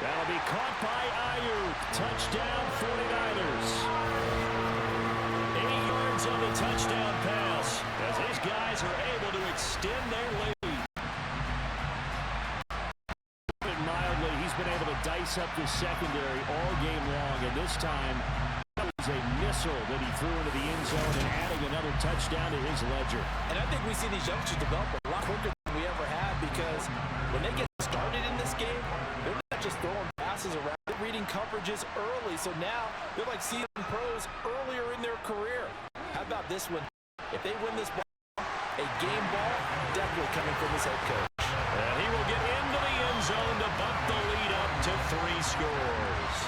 That'll be caught by Ayuk. Touchdown 49ers. 8 yards on the touchdown pass as these guys are able to extend their lead. Mildly, he's been able to dice up the secondary all game long, and this time that was a missile that he threw into the end zone and adding another touchdown to his ledger. And I think we see these youngsters develop a lot quicker than we ever have, because when they get started in this game, they're not just throwing passes around, they're reading coverages early. So now they're like seasoned pros earlier in their career. How about this one? If they win this ball, a game ball, definitely coming from his head coach. And he will get into the end zone to bump the lead up to 3 scores.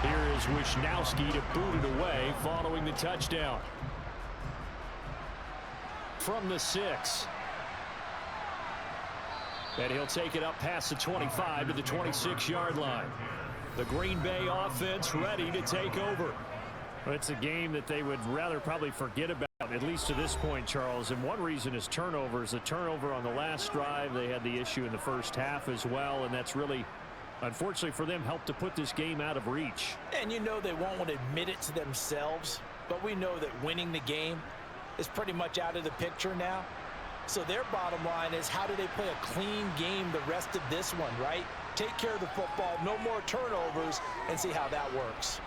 Here is Wisnowski to boot it away following the touchdown. From the 6. And he'll take it up past the 25 to the 26-yard line. The Green Bay offense ready to take over. Well, it's a game that they would rather probably forget about, at least to this point, Charles. And one reason is turnovers. The turnover on the last drive, they had the issue in the first half as well, and that's really, unfortunately for them, helped to put this game out of reach. And you know they won't want to admit it to themselves, but we know that winning the game is pretty much out of the picture now. So their bottom line is, how do they play a clean game the rest of this one, right? Take care of the football, no more turnovers, and see how that works.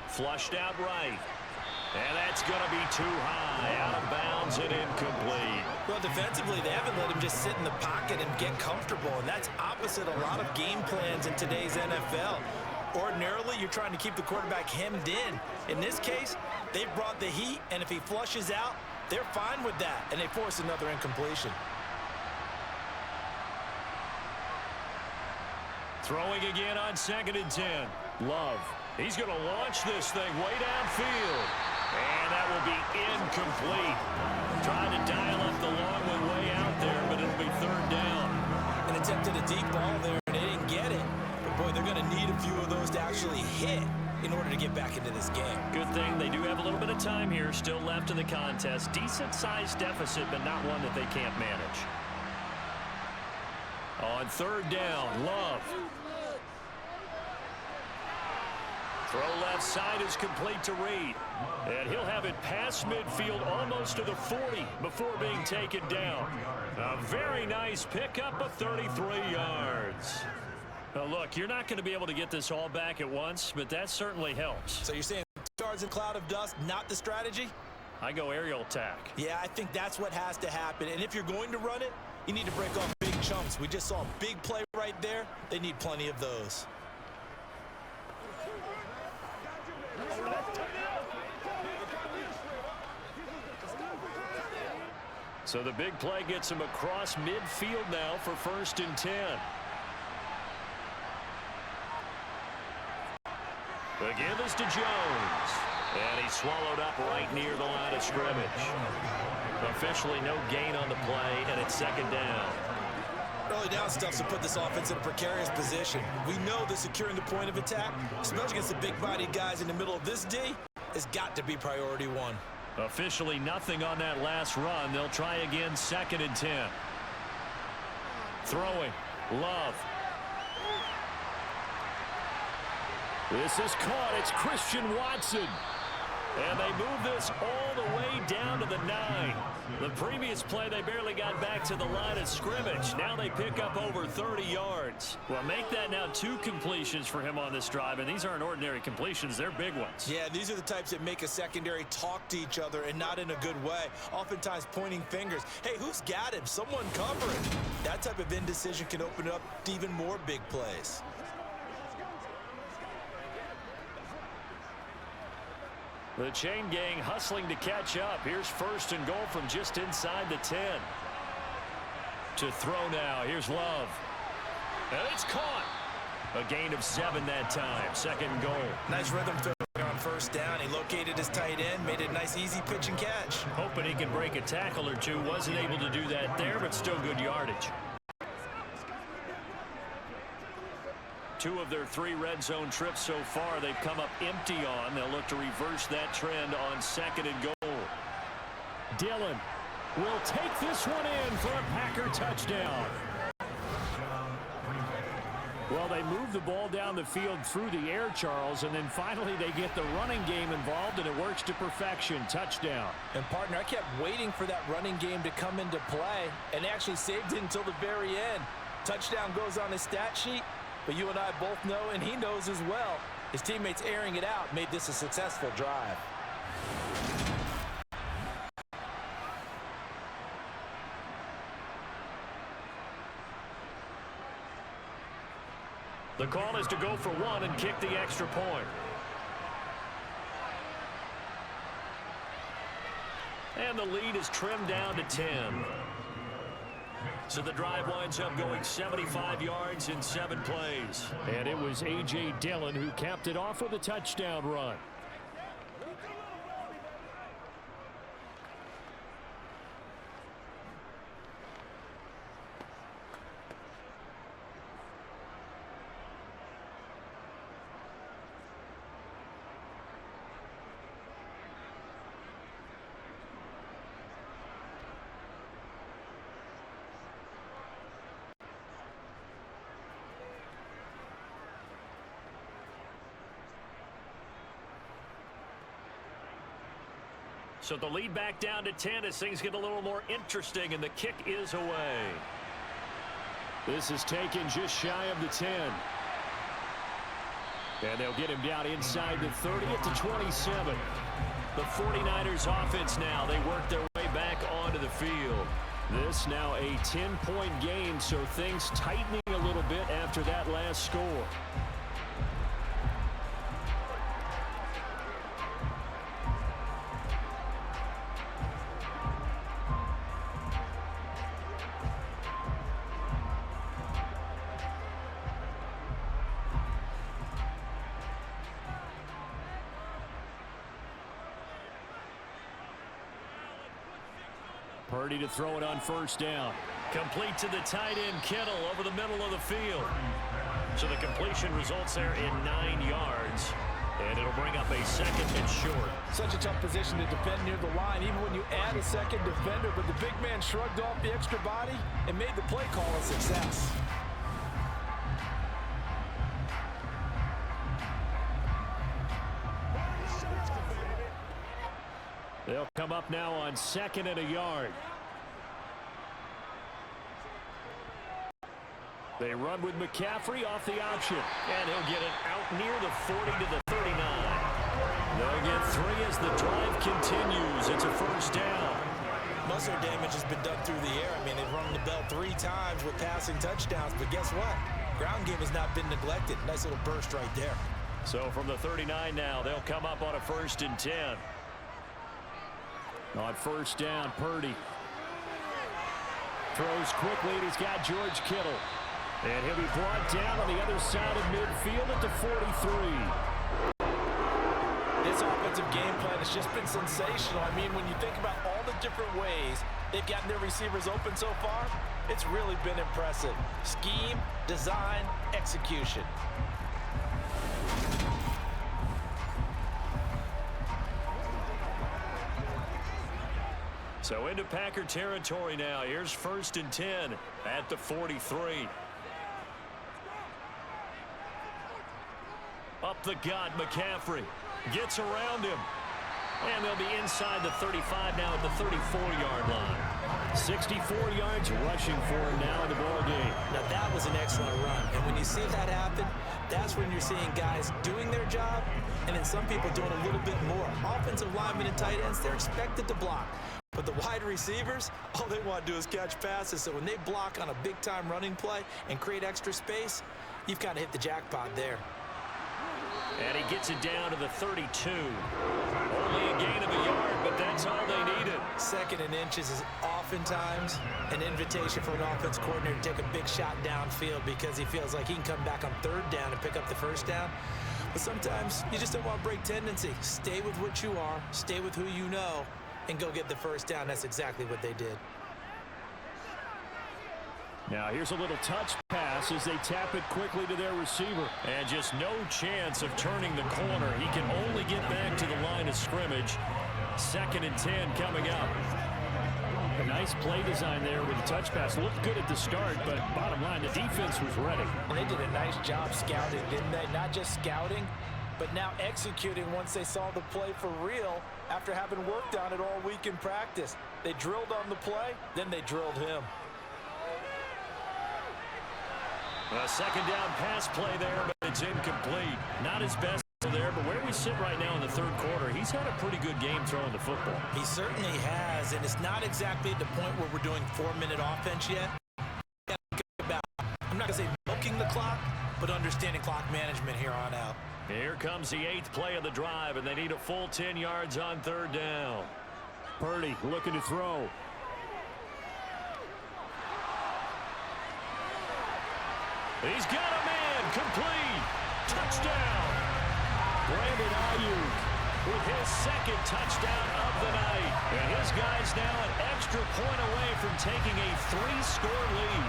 Flushed out right. And that's going to be too high, out of bounds and incomplete. Well, defensively, they haven't let him just sit in the pocket and get comfortable, and that's opposite a lot of game plans in today's NFL. Ordinarily, you're trying to keep the quarterback hemmed in. In this case, they've brought the heat, and if he flushes out, they're fine with that, and they force another incompletion. Throwing again on 2nd and 10. Love. He's going to launch this thing way downfield. And that will be incomplete. Trying to dial up the long one way out there, but it'll be 3rd down. An attempt at a deep ball there, and they didn't get it. But, boy, they're going to need a few of those to actually hit in order to get back into this game. Good thing they do have a little bit of time here still left in the contest. Decent-sized deficit, but not one that they can't manage. On 3rd down, Love. Throw left side is complete to Reed. And he'll have it past midfield almost to the 40 before being taken down. A very nice pickup of 33 yards. Now look, you're not going to be able to get this all back at once, but that certainly helps. So you're saying 2 yards in a cloud of dust, not the strategy? I go aerial attack. Yeah, I think that's what has to happen. And if you're going to run it, you need to break off big chunks. We just saw a big play right there. They need plenty of those. So the big play gets him across midfield now for 1st and 10. The give is to Jones. And he's swallowed up right near the line of scrimmage. Officially no gain on the play, and it's 2nd down. Early down stuff to put this offense in a precarious position. We know that securing the point of attack, especially against the big-bodied guys in the middle of this D, has got to be priority 1. Officially nothing on that last run. They'll try again 2nd and 10. Throwing. Love. This is caught. It's Christian Watson. And they move this all the way down to the 9. The previous play, they barely got back to the line of scrimmage. Now they pick up over 30 yards. Well, make that now 2 completions for him on this drive, and these aren't ordinary completions. They're big ones. Yeah, these are the types that make a secondary talk to each other, and not in a good way. Oftentimes pointing fingers. Hey, who's got him? Someone cover him. That type of indecision can open up to even more big plays. The chain gang hustling to catch up. Here's 1st and goal from just inside the 10. To throw now. Here's Love. And it's caught. A gain of 7 that time. 2nd and goal. Nice rhythm throw on 1st down. He located his tight end, made it a nice easy pitch and catch. Hoping he can break a tackle or two. Wasn't able to do that there, but still good yardage. 2 of their 3 red zone trips so far they've come up empty on. They'll look to reverse that trend on 2nd and goal. Dillon will take this one in for a Packer touchdown. Well, they move the ball down the field through the air, Charles, and then finally they get the running game involved, and it works to perfection. Touchdown. And, partner, I kept waiting for that running game to come into play, and they actually saved it until the very end. Touchdown goes on his stat sheet. But you and I both know, and he knows as well, his teammates airing it out made this a successful drive. The call is to go for 1 and kick the extra point. And the lead is trimmed down to 10. So the drive winds up going 75 yards in 7 plays. And it was A.J. Dillon who capped it off with a touchdown run. So the lead back down to 10 as things get a little more interesting, and the kick is away. This is taken just shy of the 10. And they'll get him down inside the 30 at the 27. The 49ers offense now, they work their way back onto the field. This now a 10-point game, so things tightening a little bit after that last score. Purdy to throw it on first down. Complete to the tight end, Kittle, over the middle of the field. So the completion results there in 9 yards. And it'll bring up a second and short. Such a tough position to defend near the line, even when you add a second defender. But the big man shrugged off the extra body and made the play call a success. They'll come up now on 2nd and a yard. They run with McCaffrey off the option. And he'll get it out near the 40 to the 39. They'll get 3 as the drive continues. It's a first down. Most of their damage has been done through the air. I mean, they've rung the bell 3 times with passing touchdowns. But guess what? Ground game has not been neglected. Nice little burst right there. So from the 39 now, they'll come up on a 1st and 10. On first down, Purdy throws quickly, and he's got George Kittle. And he'll be brought down on the other side of midfield at the 43. This offensive game plan has just been sensational. I mean, when you think about all the different ways they've gotten their receivers open so far, it's really been impressive. Scheme, design, execution. So into Packer territory now. Here's 1st and 10 at the 43. Up the gut, McCaffrey gets around him. And they'll be inside the 35 now at the 34-yard line. 64 yards rushing for him now in the ball game. Now that was an excellent run. And when you see that happen, that's when you're seeing guys doing their job and then some people doing a little bit more. Offensive linemen and tight ends, they're expected to block. But the wide receivers, all they want to do is catch passes. So when they block on a big-time running play and create extra space, you've kind of hit the jackpot there. And he gets it down to the 32. Only a gain of a yard, but that's all they needed. 2nd and inches is oftentimes an invitation for an offense coordinator to take a big shot downfield because he feels like he can come back on 3rd down and pick up the 1st down. But sometimes you just don't want to break tendency. Stay with what you are, stay with who you know, and go get the 1st down. That's exactly what they did. Now here's a little touch pass as they tap it quickly to their receiver. And just no chance of turning the corner. He can only get back to the line of scrimmage. 2nd and 10 coming up. A nice play design there with the touch pass. Looked good at the start, but bottom line, the defense was ready. And they did a nice job scouting, didn't they? Not just scouting, but now executing once they saw the play for real after having worked on it all week in practice. They drilled on the play, then they drilled him. A 2nd down pass play there, but it's incomplete. Not his best there, but where we sit right now in the 3rd quarter, he's had a pretty good game throwing the football. He certainly has, and it's not exactly at the point where we're doing 4-minute offense yet. I'm not going to say milking the clock, but understanding clock management here on out. Here comes the 8th play of the drive, and they need a full 10 yards on 3rd down. Purdy looking to throw. He's got a man, complete, touchdown. Brandon Ayuk with his 2nd touchdown of the night. And his guys now an extra point away from taking a 3-score lead.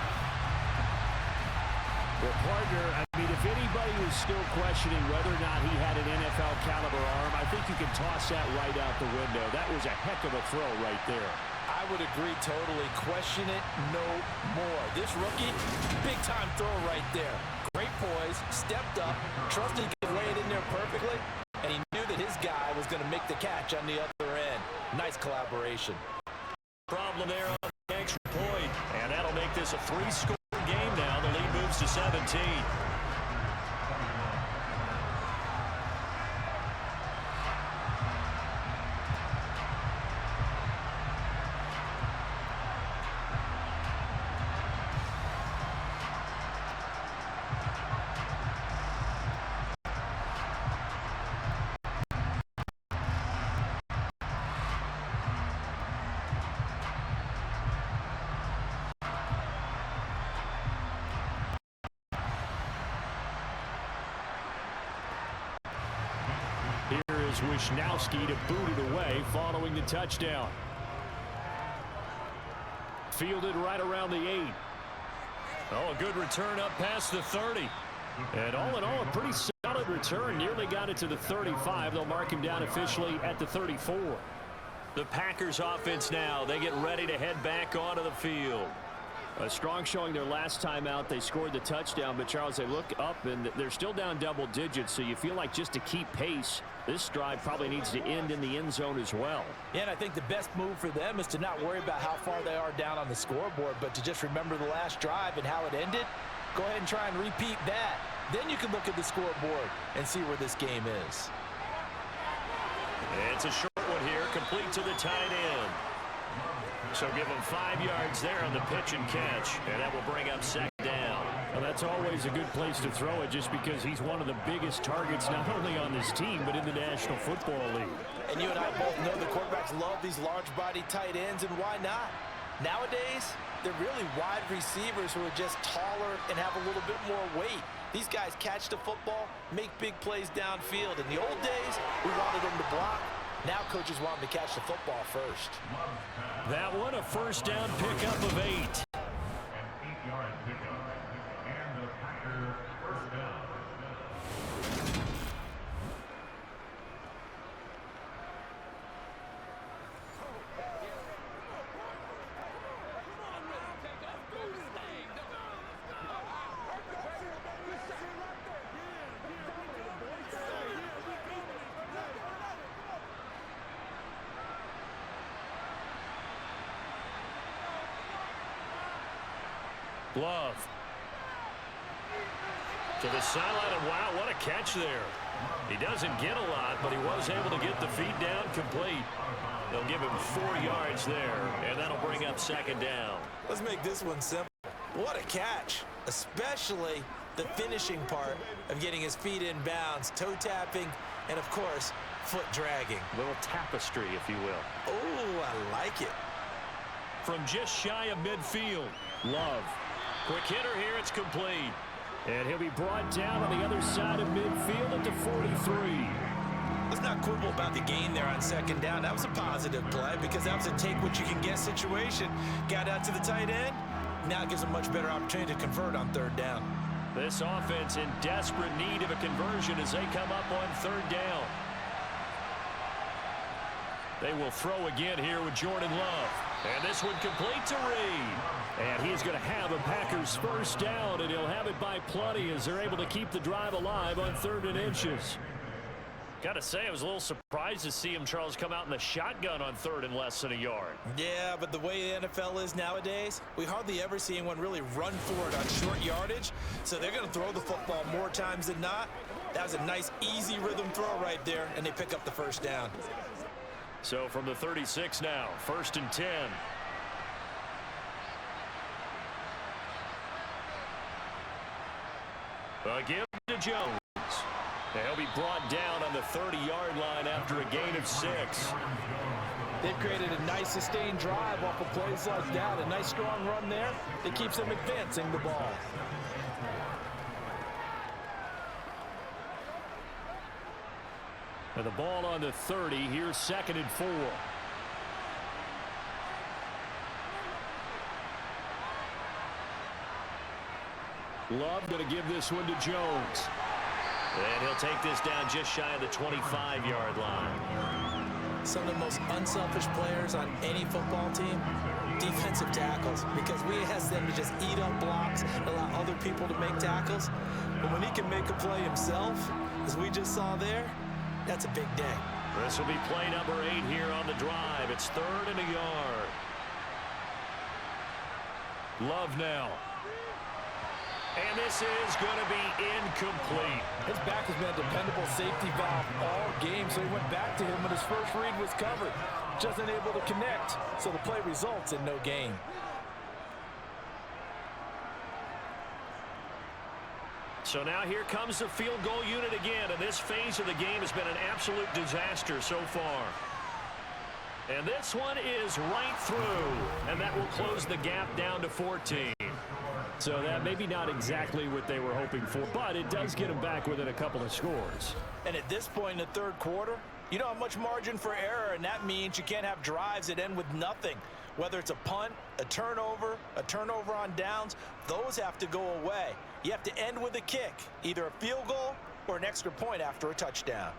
Well, partner, I mean, if anybody was still questioning whether or not he had an NFL-caliber arm, I think you can toss that right out the window. That was a heck of a throw right there. I would agree totally. Question it no more. This rookie, big-time throw right there. Great poise, stepped up, trusted he could lay it in there perfectly, and he knew that his guy was going to make the catch on the other end. Nice collaboration. Problem there on the extra point, and that'll make this a 3-score game now. The lead moves to 17. Wishnowski to boot it away following the touchdown. Fielded right around the 8. Oh, a good return up past the 30. And all in all, a pretty solid return. Nearly got it to the 35. They'll mark him down officially at the 34. The Packers offense now. They get ready to head back onto the field. A strong showing their last time out. They scored the touchdown, but Charles, they look up and they're still down double digits, so you feel like just to keep pace, this drive probably needs to end in the end zone as well. Yeah, and I think the best move for them is to not worry about how far they are down on the scoreboard, but to just remember the last drive and how it ended. Go ahead and try and repeat that. Then you can look at the scoreboard and see where this game is. It's a short one here, complete to the tight end. So give him 5 yards there on the pitch and catch, and that will bring up second down. Well, that's always a good place to throw it just because he's one of the biggest targets not only on this team but in the National Football League. And you and I both know the quarterbacks love these large-body tight ends, and why not? Nowadays, they're really wide receivers who are just taller and have a little bit more weight. These guys catch the football, make big plays downfield. In the old days, we wanted them to block. Now coaches want them to catch the football first. That one, a first down pickup of 8. Love. To the sideline, and wow, what a catch there. He doesn't get a lot, but he was able to get the feet down complete. They'll give him 4 yards there, and that'll bring up second down. Let's make this one simple. What a catch, especially the finishing part of getting his feet in bounds, toe tapping, and of course, foot dragging. A little tapestry, if you will. Oh, I like it. From just shy of midfield, Love. Quick hitter here, it's complete. And he'll be brought down on the other side of midfield at the 43. Let's not quibble about the gain there on second down. That was a positive play because that was a take-what-you-can-get situation. Got out to the tight end. Now it gives a much better opportunity to convert on third down. This offense in desperate need of a conversion as they come up on third down. They will throw again here with Jordan Love. And this one complete to Reed. And he's going to have a Packers first down, and he'll have it by plenty as they're able to keep the drive alive on 3rd and inches. Got to say, I was a little surprised to see him, Charles, come out in the shotgun on 3rd and less than a yard. Yeah, but the way the NFL is nowadays, we hardly ever see anyone really run for it on short yardage. So they're going to throw the football more times than not. That was a nice, easy rhythm throw right there, and they pick up the first down. So from the 36 now, 1st and 10. A give to Jones. He'll be brought down on the 30-yard line after a gain of 6. They've created a nice sustained drive off of plays like that. A nice strong run there that keeps them advancing the ball. And the ball on the 30. Here's 2nd and 4. Love going to give this one to Jones. And he'll take this down just shy of the 25-yard line. Some of the most unselfish players on any football team, defensive tackles, because we ask them to just eat up blocks, allow other people to make tackles. But when he can make a play himself, as we just saw there, that's a big day. This will be play number 8 here on the drive. It's 3rd and a yard. Love now. And this is going to be incomplete. His back has been a dependable safety valve all game, so he went back to him when his first read was covered. Just unable to connect, so the play results in no gain. So now here comes the field goal unit again, and this phase of the game has been an absolute disaster so far. And this one is right through, and that will close the gap down to 14. So that maybe not exactly what they were hoping for, but it does get them back within a couple of scores. And at this point in the third quarter, you don't have much margin for error, and that means you can't have drives that end with nothing. Whether it's a punt, a turnover on downs, those have to go away. You have to end with a kick, either a field goal or an extra point after a touchdown.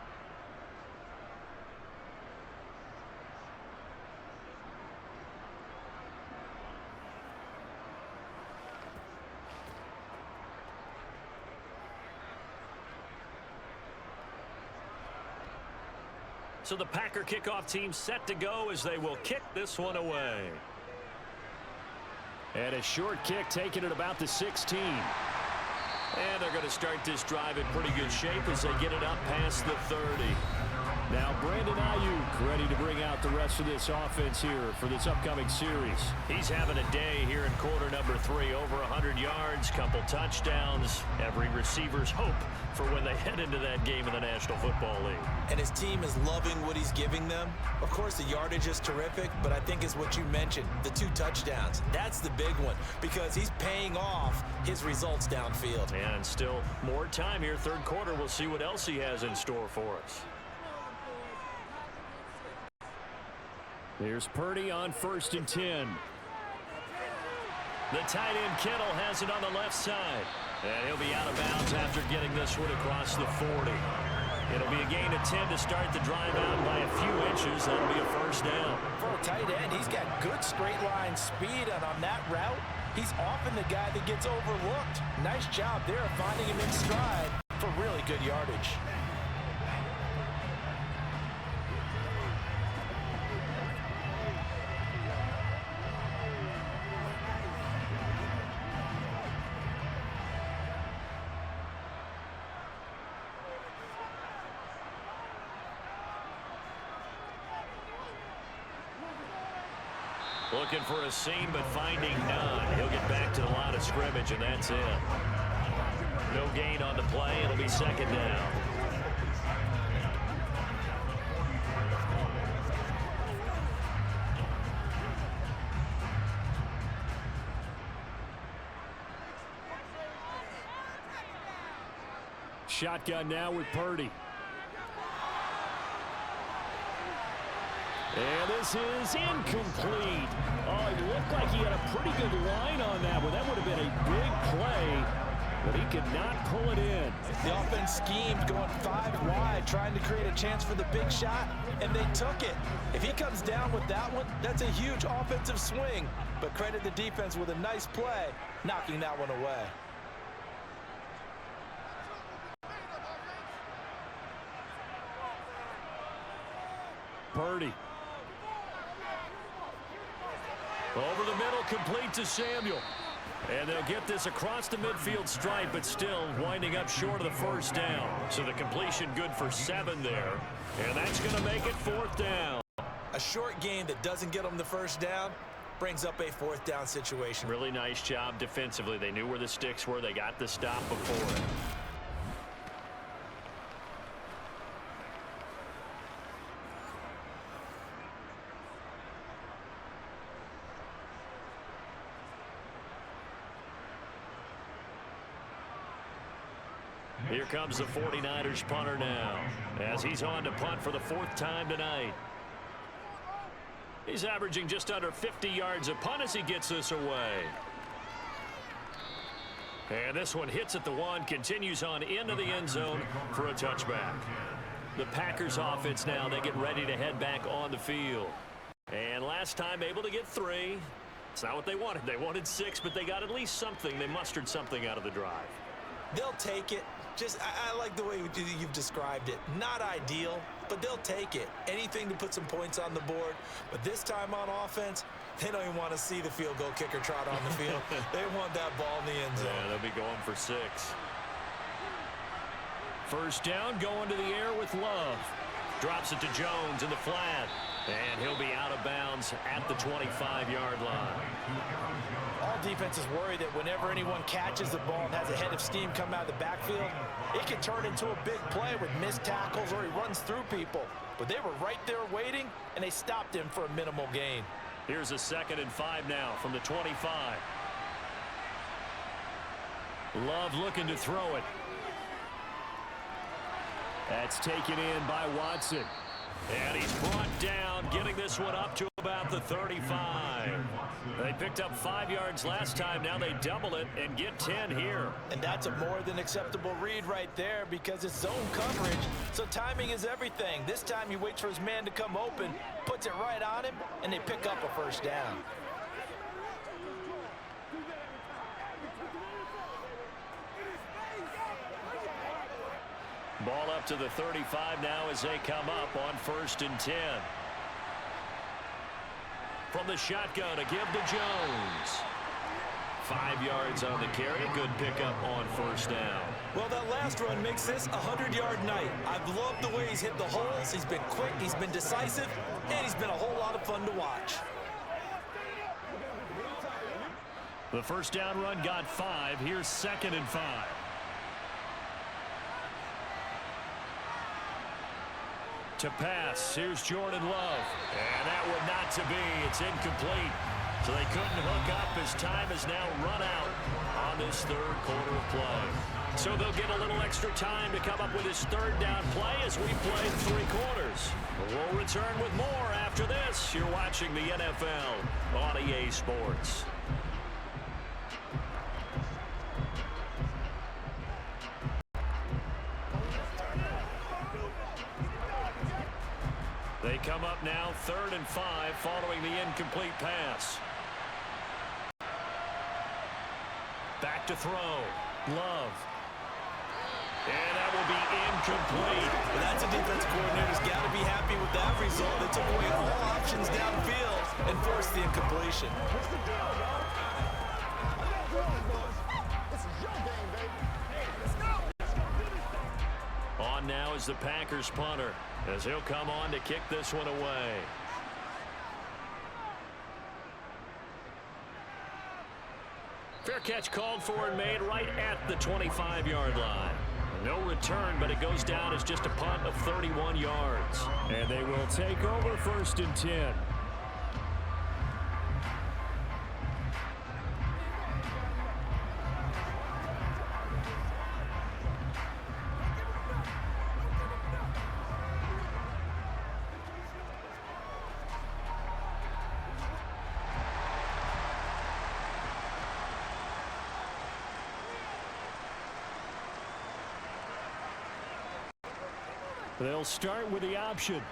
So the Packer kickoff team set to go as they will kick this one away. And a short kick taken at about the 16. And they're going to start this drive in pretty good shape as they get it up past the 30. Now Brandon Ayuk ready to bring out the rest of this offense here for this upcoming series. He's having a day here in quarter number 3. Over 100 yards, couple touchdowns. Every receiver's hope for when they head into that game in the National Football League. And his team is loving what he's giving them. Of course, the yardage is terrific, but I think it's what you mentioned, the 2 touchdowns. That's the big one because he's paying off his results downfield. And still more time here, third quarter. We'll see what else he has in store for us. Here's Purdy on 1st and 10. The tight end Kittle has it on the left side. And he'll be out of bounds after getting this one across the 40. It'll be a gain of 10 to start the drive out by a few inches. That'll be a first down. For a tight end, he's got good straight line speed, and on that route, he's often the guy that gets overlooked. Nice job there of finding him in stride for really good yardage. Looking for a seam, but finding none. He'll get back to the line of scrimmage, and that's it. No gain on the play. It'll be second down. Shotgun now with Purdy. And this is incomplete. Oh, it looked like he had a pretty good line on that one. That would have been a big play, but he could not pull it in. The offense schemed going 5 wide, trying to create a chance for the big shot, and they took it. If he comes down with that one, that's a huge offensive swing. But credit the defense with a nice play, knocking that one away. Purdy. Over the middle, complete to Samuel. And they'll get this across the midfield stripe, but still winding up short of the first down. So the completion good for 7 there. And that's going to make it 4th down. A short gain that doesn't get them the first down brings up a 4th down situation. Really nice job defensively. They knew where the sticks were. They got the stop before it. Here comes the 49ers punter now, as he's on to punt for the 4th time tonight. He's averaging just under 50 yards a punt as he gets this away. And this one hits at the 1, continues on into the end zone for a touchback. The Packers offense now, they get ready to head back on the field. And last time able to get 3. It's not what they wanted. They wanted 6, but they got at least something. They mustered something out of the drive. They'll take it. I like the way you've described it. Not ideal, but they'll take it. Anything to put some points on the board. But this time on offense, they don't even want to see the field goal kicker trot on the field. They want that ball in the end zone. Yeah, they'll be going for 6. First down, going to the air with Love. Drops it to Jones in the flat. And he'll be out of bounds at the 25-yard line. All defenses worry that whenever anyone catches the ball and has a head of steam come out of the backfield, it can turn into a big play with missed tackles or he runs through people. But they were right there waiting, and they stopped him for a minimal gain. Here's a 2nd and 5 now from the 25. Love looking to throw it. That's taken in by Watson. And he's brought down, getting this one up to about the 35. They picked up 5 yards last time. Now they double it and get 10 here. And that's a more than acceptable read right there because it's zone coverage, so timing is everything. This time he waits for his man to come open, puts it right on him, and they pick up a first down. Ball up to the 35 now as they come up on 1st and 10. From the shotgun, a give to Jones. 5 yards on the carry. Good pickup on 1st down. Well, that last run makes this a 100-yard night. I've loved the way he's hit the holes. He's been quick, he's been decisive, and he's been a whole lot of fun to watch. The 1st down run got 5. Here's 2nd and 5. To pass, here's Jordan Love. And that one not to be. It's incomplete. So they couldn't hook up as time has now run out on this 3rd quarter of play. So they'll get a little extra time to come up with his 3rd down play as we play 3 quarters. We'll return with more after this. You're watching the NFL on EA Sports. They come up now 3rd and 5 following the incomplete pass. Back to throw. Love. And that will be incomplete. Well, that's a defensive coordinator's got to be happy with that result. They took away all options downfield and forced the incompletion. On now is the Packers punter as he'll come on to kick this one away. Fair catch called for and made right at the 25-yard line. No return, but it goes down as just a punt of 31 yards. And they will take over 1st and 10. They'll start with the option.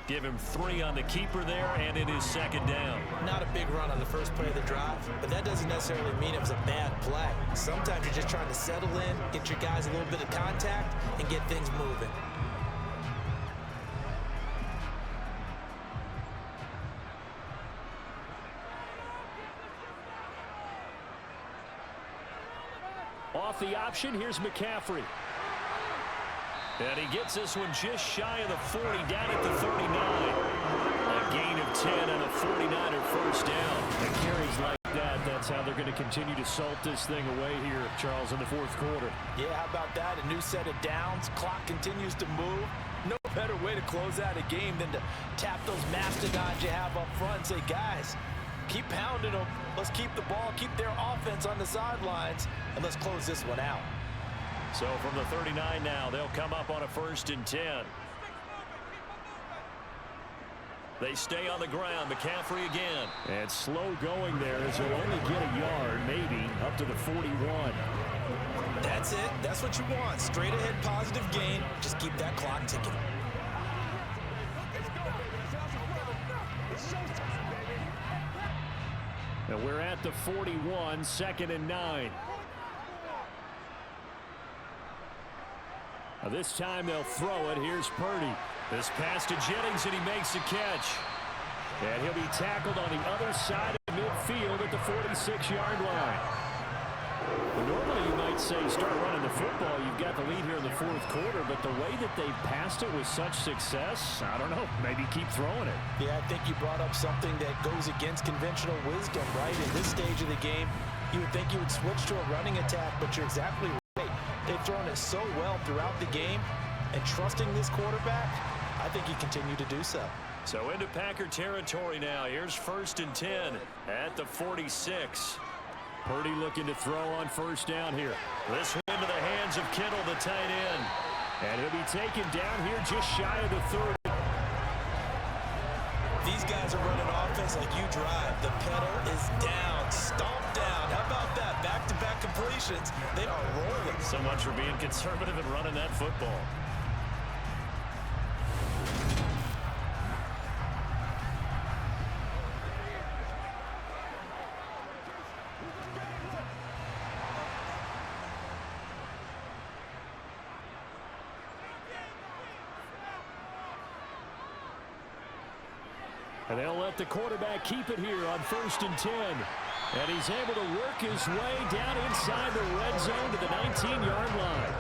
Give him 3 on the keeper there, and it is 2nd down. Not a big run on the first play of the drive, but that doesn't necessarily mean it was a bad play. Sometimes you're just trying to settle in, get your guys a little bit of contact, and get things moving. Off the option, here's McCaffrey. And he gets this one just shy of the 40, down at the 39. A gain of 10 and a 49er first down. And carries like that, that's how they're going to continue to salt this thing away here, Charles, in the 4th quarter. Yeah, how about that? A new set of downs. Clock continues to move. No better way to close out a game than to tap those mastodons you have up front and say, guys, keep pounding them. Let's keep the ball, keep their offense on the sidelines, and let's close this one out. So from the 39 now, they'll come up on a 1st and 10. They stay on the ground. McCaffrey again. And slow going there as he'll only get a yard, maybe, up to the 41. That's it. That's what you want. Straight ahead positive gain. Just keep that clock ticking. And we're at the 41, 2nd and 9. Now this time they'll throw it. Here's Purdy. This pass to Jennings, and he makes the catch. And he'll be tackled on the other side of midfield at the 46-yard line. Well, normally you might say start running the football. You've got the lead here in the 4th quarter, but the way that they've passed it with such success, I don't know, maybe keep throwing it. Yeah, I think you brought up something that goes against conventional wisdom, right? In this stage of the game, you would think you would switch to a running attack, but you're exactly right. They've thrown it so well throughout the game, and trusting this quarterback, I think you continue to do so. So into Packer territory now. Here's 1st and 10 at the 46. Purdy looking to throw on 1st down here. This one into the hands of Kittle, the tight end. And he'll be taken down here just shy of the 30. These guys are running offense like you drive. The pedal is down, stomped down. How about that? Back-to-back completions. They are rolling. So much for being conservative and running that football. And they'll let the quarterback keep it here on 1st and 10. And he's able to work his way down inside the red zone to the 19-yard line.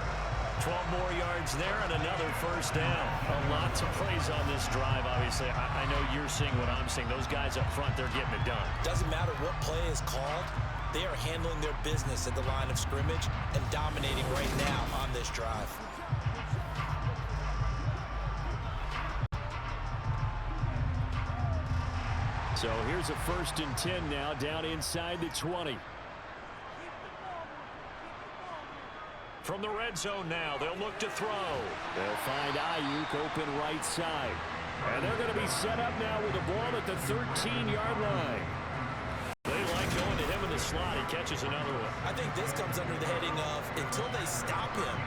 12 more yards there and another first down. A lot to praise on this drive, obviously. I know you're seeing what I'm seeing. Those guys up front, they're getting it done. Doesn't matter what play is called. They are handling their business at the line of scrimmage and dominating right now on this drive. So here's a 1st and 10 now down inside the 20. From the red zone now, they'll look to throw. They'll find Ayuk open right side. And they're going to be set up now with the ball at the 13-yard line. They like going to him in the slot. He catches another one. I think this comes under the heading of until they stop him,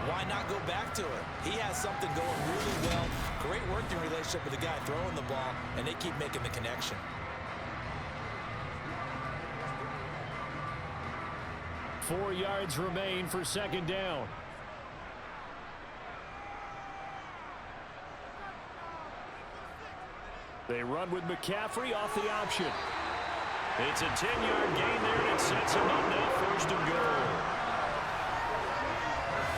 why not go back to it? He has something going really well. Great working relationship with the guy throwing the ball, and they keep making the connection. Four yards remain for 2nd down. They run with McCaffrey off the option. It's a 10-yard gain there, and it sets him up now 1st and goal.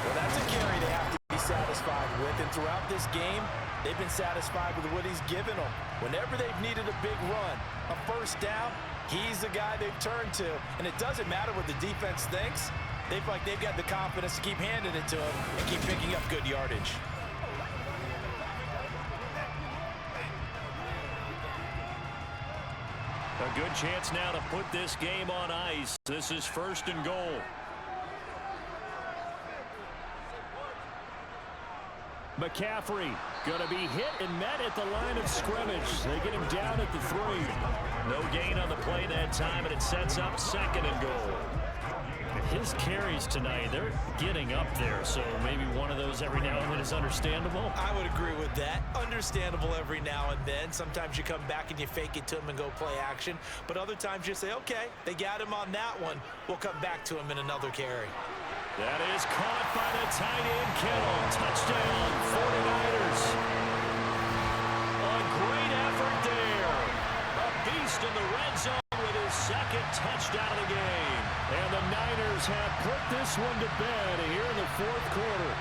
Well, that's a carry they have to be satisfied with, and throughout this game, they've been satisfied with what he's given them. Whenever they've needed a big run, a first down, he's the guy they've turned to, and it doesn't matter what the defense thinks. They feel like they've got the confidence to keep handing it to him and keep picking up good yardage. A good chance now to put this game on ice. This is 1st and goal. McCaffrey going to be hit and met at the line of scrimmage. They get him down at the 3. No gain on the play that time, and it sets up 2nd and goal. His carries tonight, they're getting up there, so maybe one of those every now and then is understandable. I would agree with that. Understandable every now and then. Sometimes you come back and you fake it to him and go play action, but other times you say, okay, they got him on that one. We'll come back to him in another carry. That is caught by the tight end, Kittle. Touchdown, 49ers. A great effort there. A beast in the red zone with his 2nd touchdown of the game. And the Niners have put this one to bed here in the 4th quarter.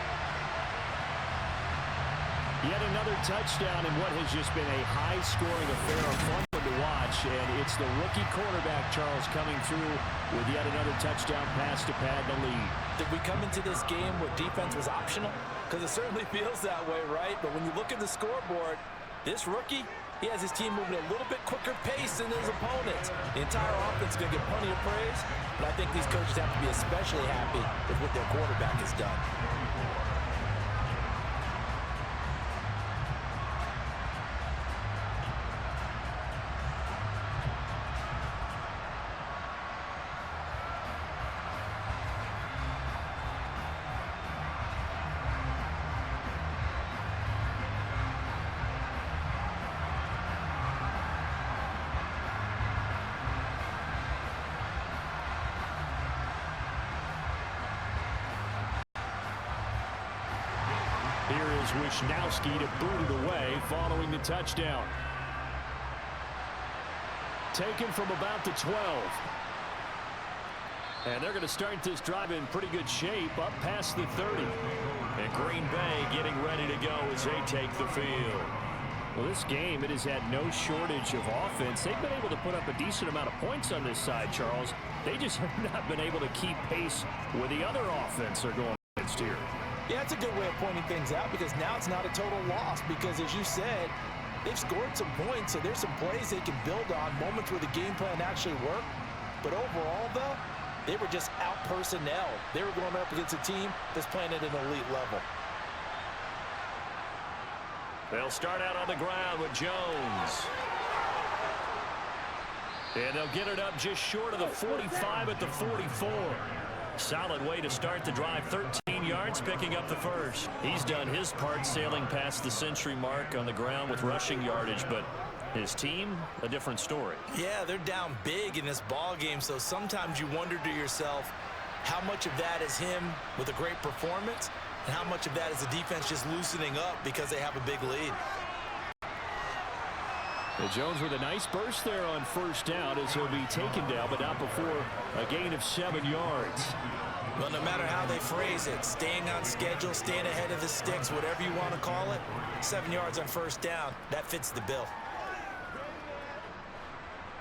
Yet another touchdown in what has just been a high-scoring affair, a fun one to watch. And it's the rookie quarterback, Charles, coming through with yet another touchdown pass to pad the lead. Did we come into this game where defense was optional? Because it certainly feels that way, right? But when you look at the scoreboard, this rookie, he has his team moving at a little bit quicker pace than his opponents. The entire offense is going to get plenty of praise, but I think these coaches have to be especially happy with what their quarterback has done. Here is Wisnowski to boot it away following the touchdown. Taken from about the 12. And they're going to start this drive in pretty good shape up past the 30. And Green Bay getting ready to go as they take the field. Well, this game, it has had no shortage of offense. They've been able to put up a decent amount of points on this side, Charles. They just have not been able to keep pace with the other offense they're going against here. Yeah, it's a good way of pointing things out because now it's not a total loss because, as you said, they've scored some points, so there's some plays they can build on, moments where the game plan actually worked. But overall, though, they were just out-personnel. They were going up against a team that's playing at an elite level. They'll start out on the ground with Jones. And they'll get it up just short of the 45 at the 44. Solid way to start the drive. 13 yards, picking up the first. He's done his part sailing past the century mark on the ground with rushing yardage, but his team, a different story. Yeah, they're down big in this ball game, so sometimes you wonder to yourself how much of that is him with a great performance and how much of that is the defense just loosening up because they have a big lead. And Jones with a nice burst there on first down as he'll be taken down, but not before a gain of 7 yards. Well, no matter how they phrase it, staying on schedule, staying ahead of the sticks, whatever you want to call it, 7 yards on first down, that fits the bill.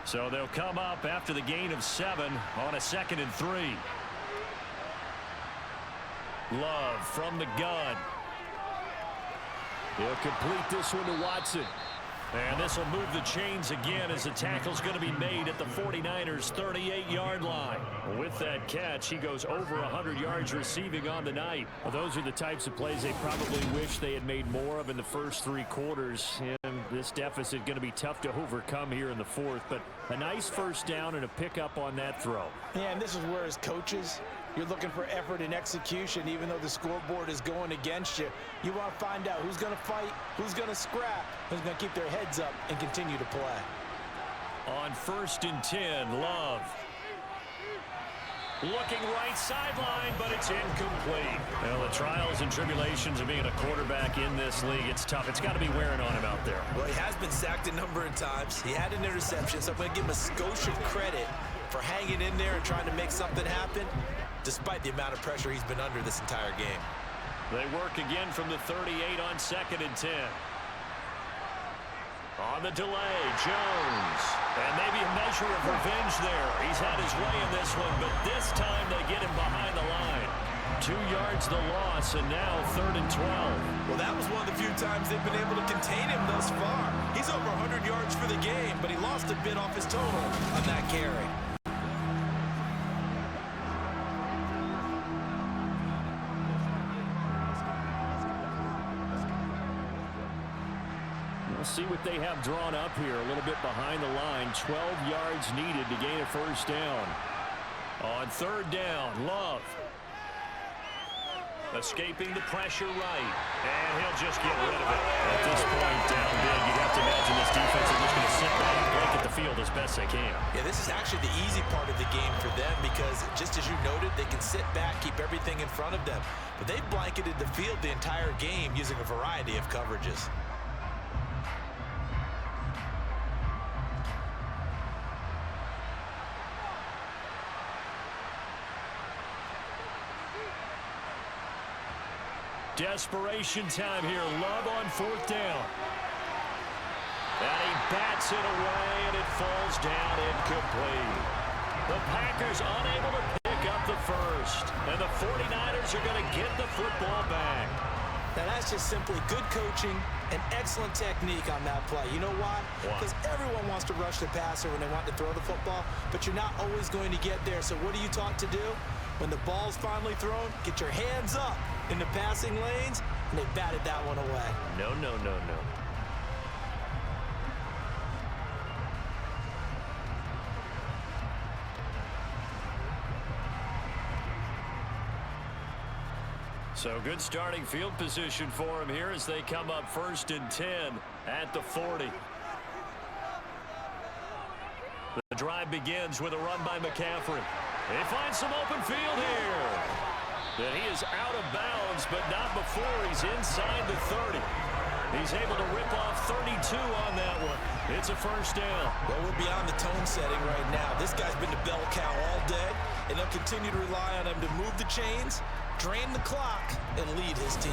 So they'll come up after the gain of 7 on a 2nd and 3. Love from the gun. He'll complete this one to Watson. And this will move the chains again as the tackle's going to be made at the 49ers' 38-yard line. With that catch, he goes over 100 yards receiving on the night. Well, those are the types of plays they probably wish they had made more of in the first 3 quarters. And this deficit going to be tough to overcome here in the 4th. But a nice first down and a pickup on that throw. Yeah, and this is where as coaches, you're looking for effort and execution, even though the scoreboard is going against you. You want to find out who's going to fight, who's going to scrap, who's going to keep their heads up and continue to play. On 1st and 10, Love. Looking right sideline, but it's incomplete. Well, the trials and tribulations of being a quarterback in this league, it's tough. It's got to be wearing on him out there. Well, he has been sacked a number of times. He had an interception, so I'm going to give him a skosh of credit for hanging in there and trying to make something happen, despite the amount of pressure he's been under this entire game. They work again from the 38 on 2nd and 10. On the delay, Jones. And maybe a measure of revenge there. He's had his way in this one, but this time they get him behind the line. 2 yards the loss, and now 3rd and 12. Well, that was one of the few times they've been able to contain him thus far. He's over 100 yards for the game, but he lost a bit off his total on that carry. See what they have drawn up here. A little bit behind the line. 12 yards needed to gain a first down. On 3rd down, Love. Escaping the pressure right. And he'll just get rid of it. At this point, down big, you'd have to imagine this defense is just going to sit back and blanket the field as best they can. Yeah, this is actually the easy part of the game for them because, just as you noted, they can sit back, keep everything in front of them. But they've blanketed the field the entire game using a variety of coverages. Desperation time here. Love on 4th down. And he bats it away, and it falls down incomplete. The Packers unable to pick up the first. And the 49ers are going to get the football back. Now, that's just simply good coaching and excellent technique on that play. You know why? Because everyone wants to rush the passer when they want to throw the football, but you're not always going to get there. So what are you taught to do? When the ball's finally thrown, get your hands up in the passing lanes, and they batted that one away. No, no, no, no. So good starting field position for him here as they come up 1st and 10 at the 40. The drive begins with a run by McCaffrey. They find some open field here. And he is out of bounds, but not before he's inside the 30. He's able to rip off 32 on that one. It's a first down. Well, we're beyond the tone setting right now. This guy's been the bell cow all day, and they'll continue to rely on him to move the chains, drain the clock, and lead his team.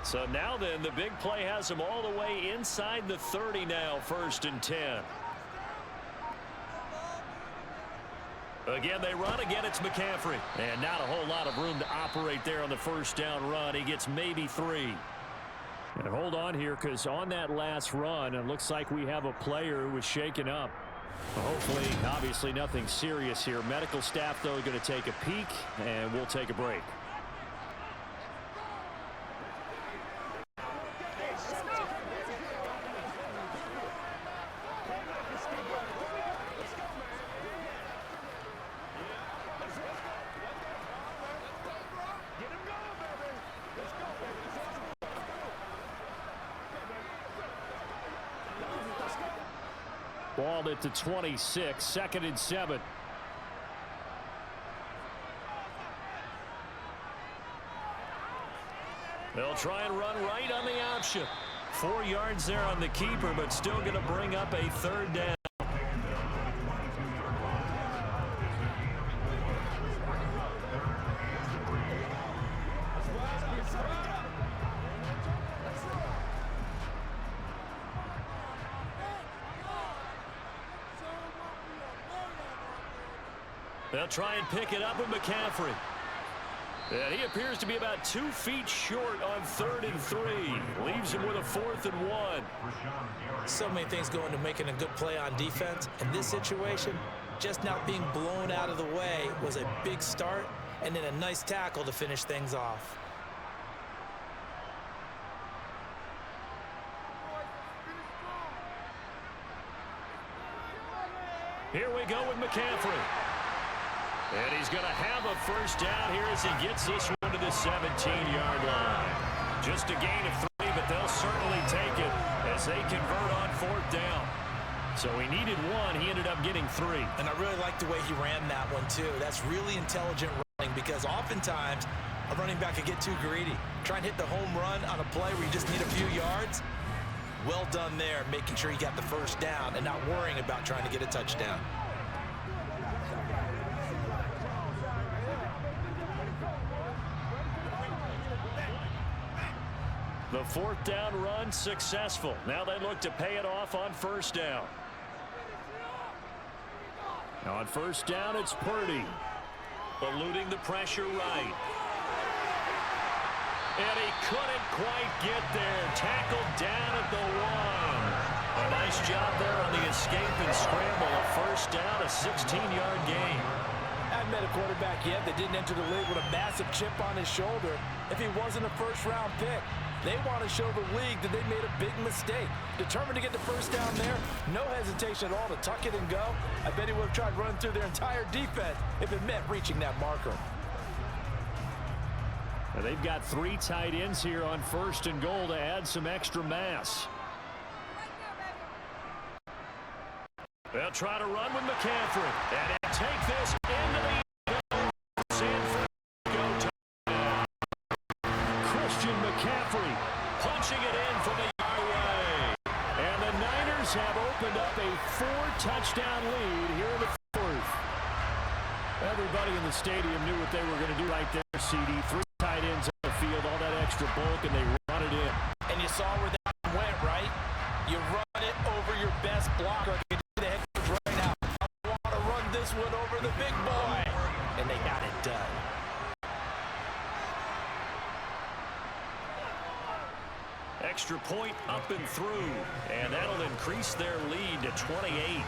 So now then, the big play has him all the way inside the 30 now, 1st and 10. Again, they run. Again, it's McCaffrey. And not a whole lot of room to operate there on the first down run. He gets maybe 3. And hold on here, because on that last run, it looks like we have a player who was shaken up. Hopefully, obviously nothing serious here. Medical staff, though, going to take a peek, and we'll take a break. Ball at the 26, 2nd and 7. They'll try and run right on the option. 4 yards there on the keeper, but still going to bring up a 3rd down. They'll try and pick it up with McCaffrey. And he appears to be about 2 feet short on 3rd and 3. Leaves him with a 4th and 1. So many things go into making a good play on defense. In this situation, just not being blown out of the way was a big start, and then a nice tackle to finish things off. Here we go with McCaffrey. And he's going to have a 1st down here as he gets this one to the 17-yard line. Just a gain of 3, but they'll certainly take it as they convert on 4th down. So he needed 1. He ended up getting 3. And I really like the way he ran that one, too. That's really intelligent running because oftentimes a running back could get too greedy. Try and hit the home run on a play where you just need a few yards. Well done there, making sure he got the 1st down and not worrying about trying to get a touchdown. The 4th down run successful. Now they look to pay it off on 1st down. Now on 1st down, it's Purdy. Eluding the pressure right. And he couldn't quite get there. Tackled down at the 1. A nice job there on the escape and scramble. A 1st down, a 16-yard gain. I haven't met a quarterback yet that didn't enter the league with a massive chip on his shoulder if he wasn't a 1st-round pick. They want to show the league that they made a big mistake. Determined to get the 1st down there. No hesitation at all to tuck it and go. I bet he would have tried running through their entire defense if it meant reaching that marker. Now they've got 3 tight ends here on 1st and goal to add some extra mass. They'll try to run with McCaffrey. And he'll take this into the San Francisco touchdown. Christian McCaffrey punching it in from a yard away. And the Niners have opened up a 4-touchdown lead here in the 4th. Everybody in the stadium knew what they were going to do right there, CD. 3 tight ends on the field, all that extra bulk, and they run it in. And you saw where that went, right? You run it over your best blocker. The head coach right now. I want to run this one over the big boy. And they got it done. Extra point up and through, and that'll increase their lead to 28.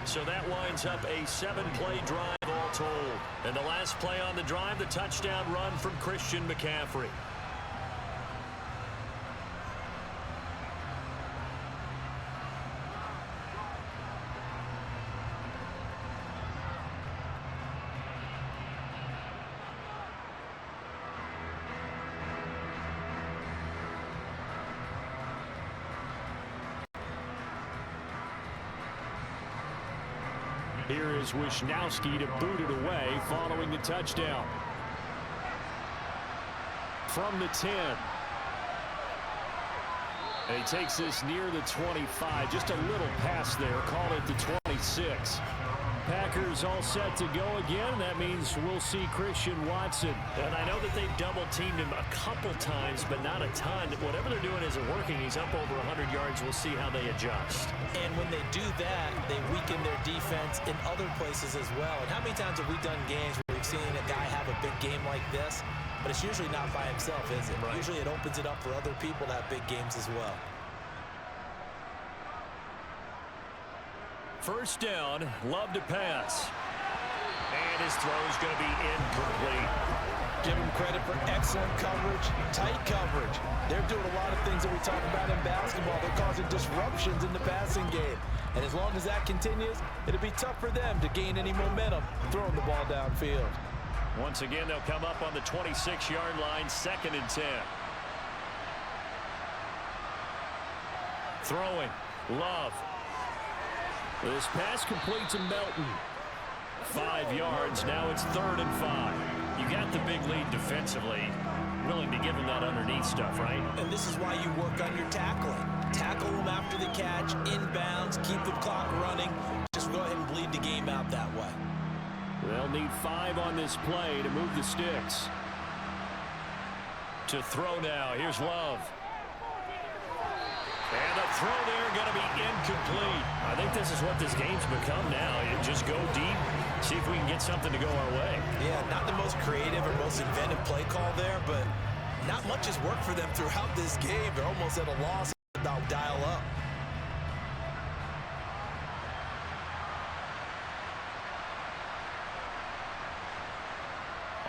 So that winds up a 7-play drive all told. And the last play on the drive, the touchdown run from Christian McCaffrey. Here is Wisnowski to boot it away following the touchdown. From the 10. And he takes this near the 25. Just a little pass there. Call it the 26. Packers all set to go again. That means we'll see Christian Watson. And I know that they've double-teamed him a couple times, but not a ton. Whatever they're doing isn't working. He's up over 100 yards. We'll see how they adjust. And when they do that, they weaken their defense in other places as well. And how many times have we done games where we've seen a guy have a big game like this? But it's usually not by himself, is it? Right. Usually it opens it up for other people to have big games as well. First down, Love to pass. And his throw's going to be incomplete. Give them credit for excellent coverage, tight coverage. They're doing a lot of things that we talk about in basketball. They're causing disruptions in the passing game. And as long as that continues, it'll be tough for them to gain any momentum throwing the ball downfield. Once again, they'll come up on the 26-yard line, 2nd and 10. Throwing, Love. This pass complete to Melton. 5 yards, now it's 3rd and 5. You got the big lead defensively. Willing to give him that underneath stuff, right? And this is why you work on your tackling. Tackle them after the catch, inbounds, keep the clock running. Just go ahead and bleed the game out that way. They'll need 5 on this play to move the sticks. To throw now, here's Love. And the throw there going to be incomplete. I think this is what this game's become now. You just go deep, see if we can get something to go our way. Yeah, not the most creative or most inventive play call there, but not much has worked for them throughout this game. They're almost at a loss without dial up.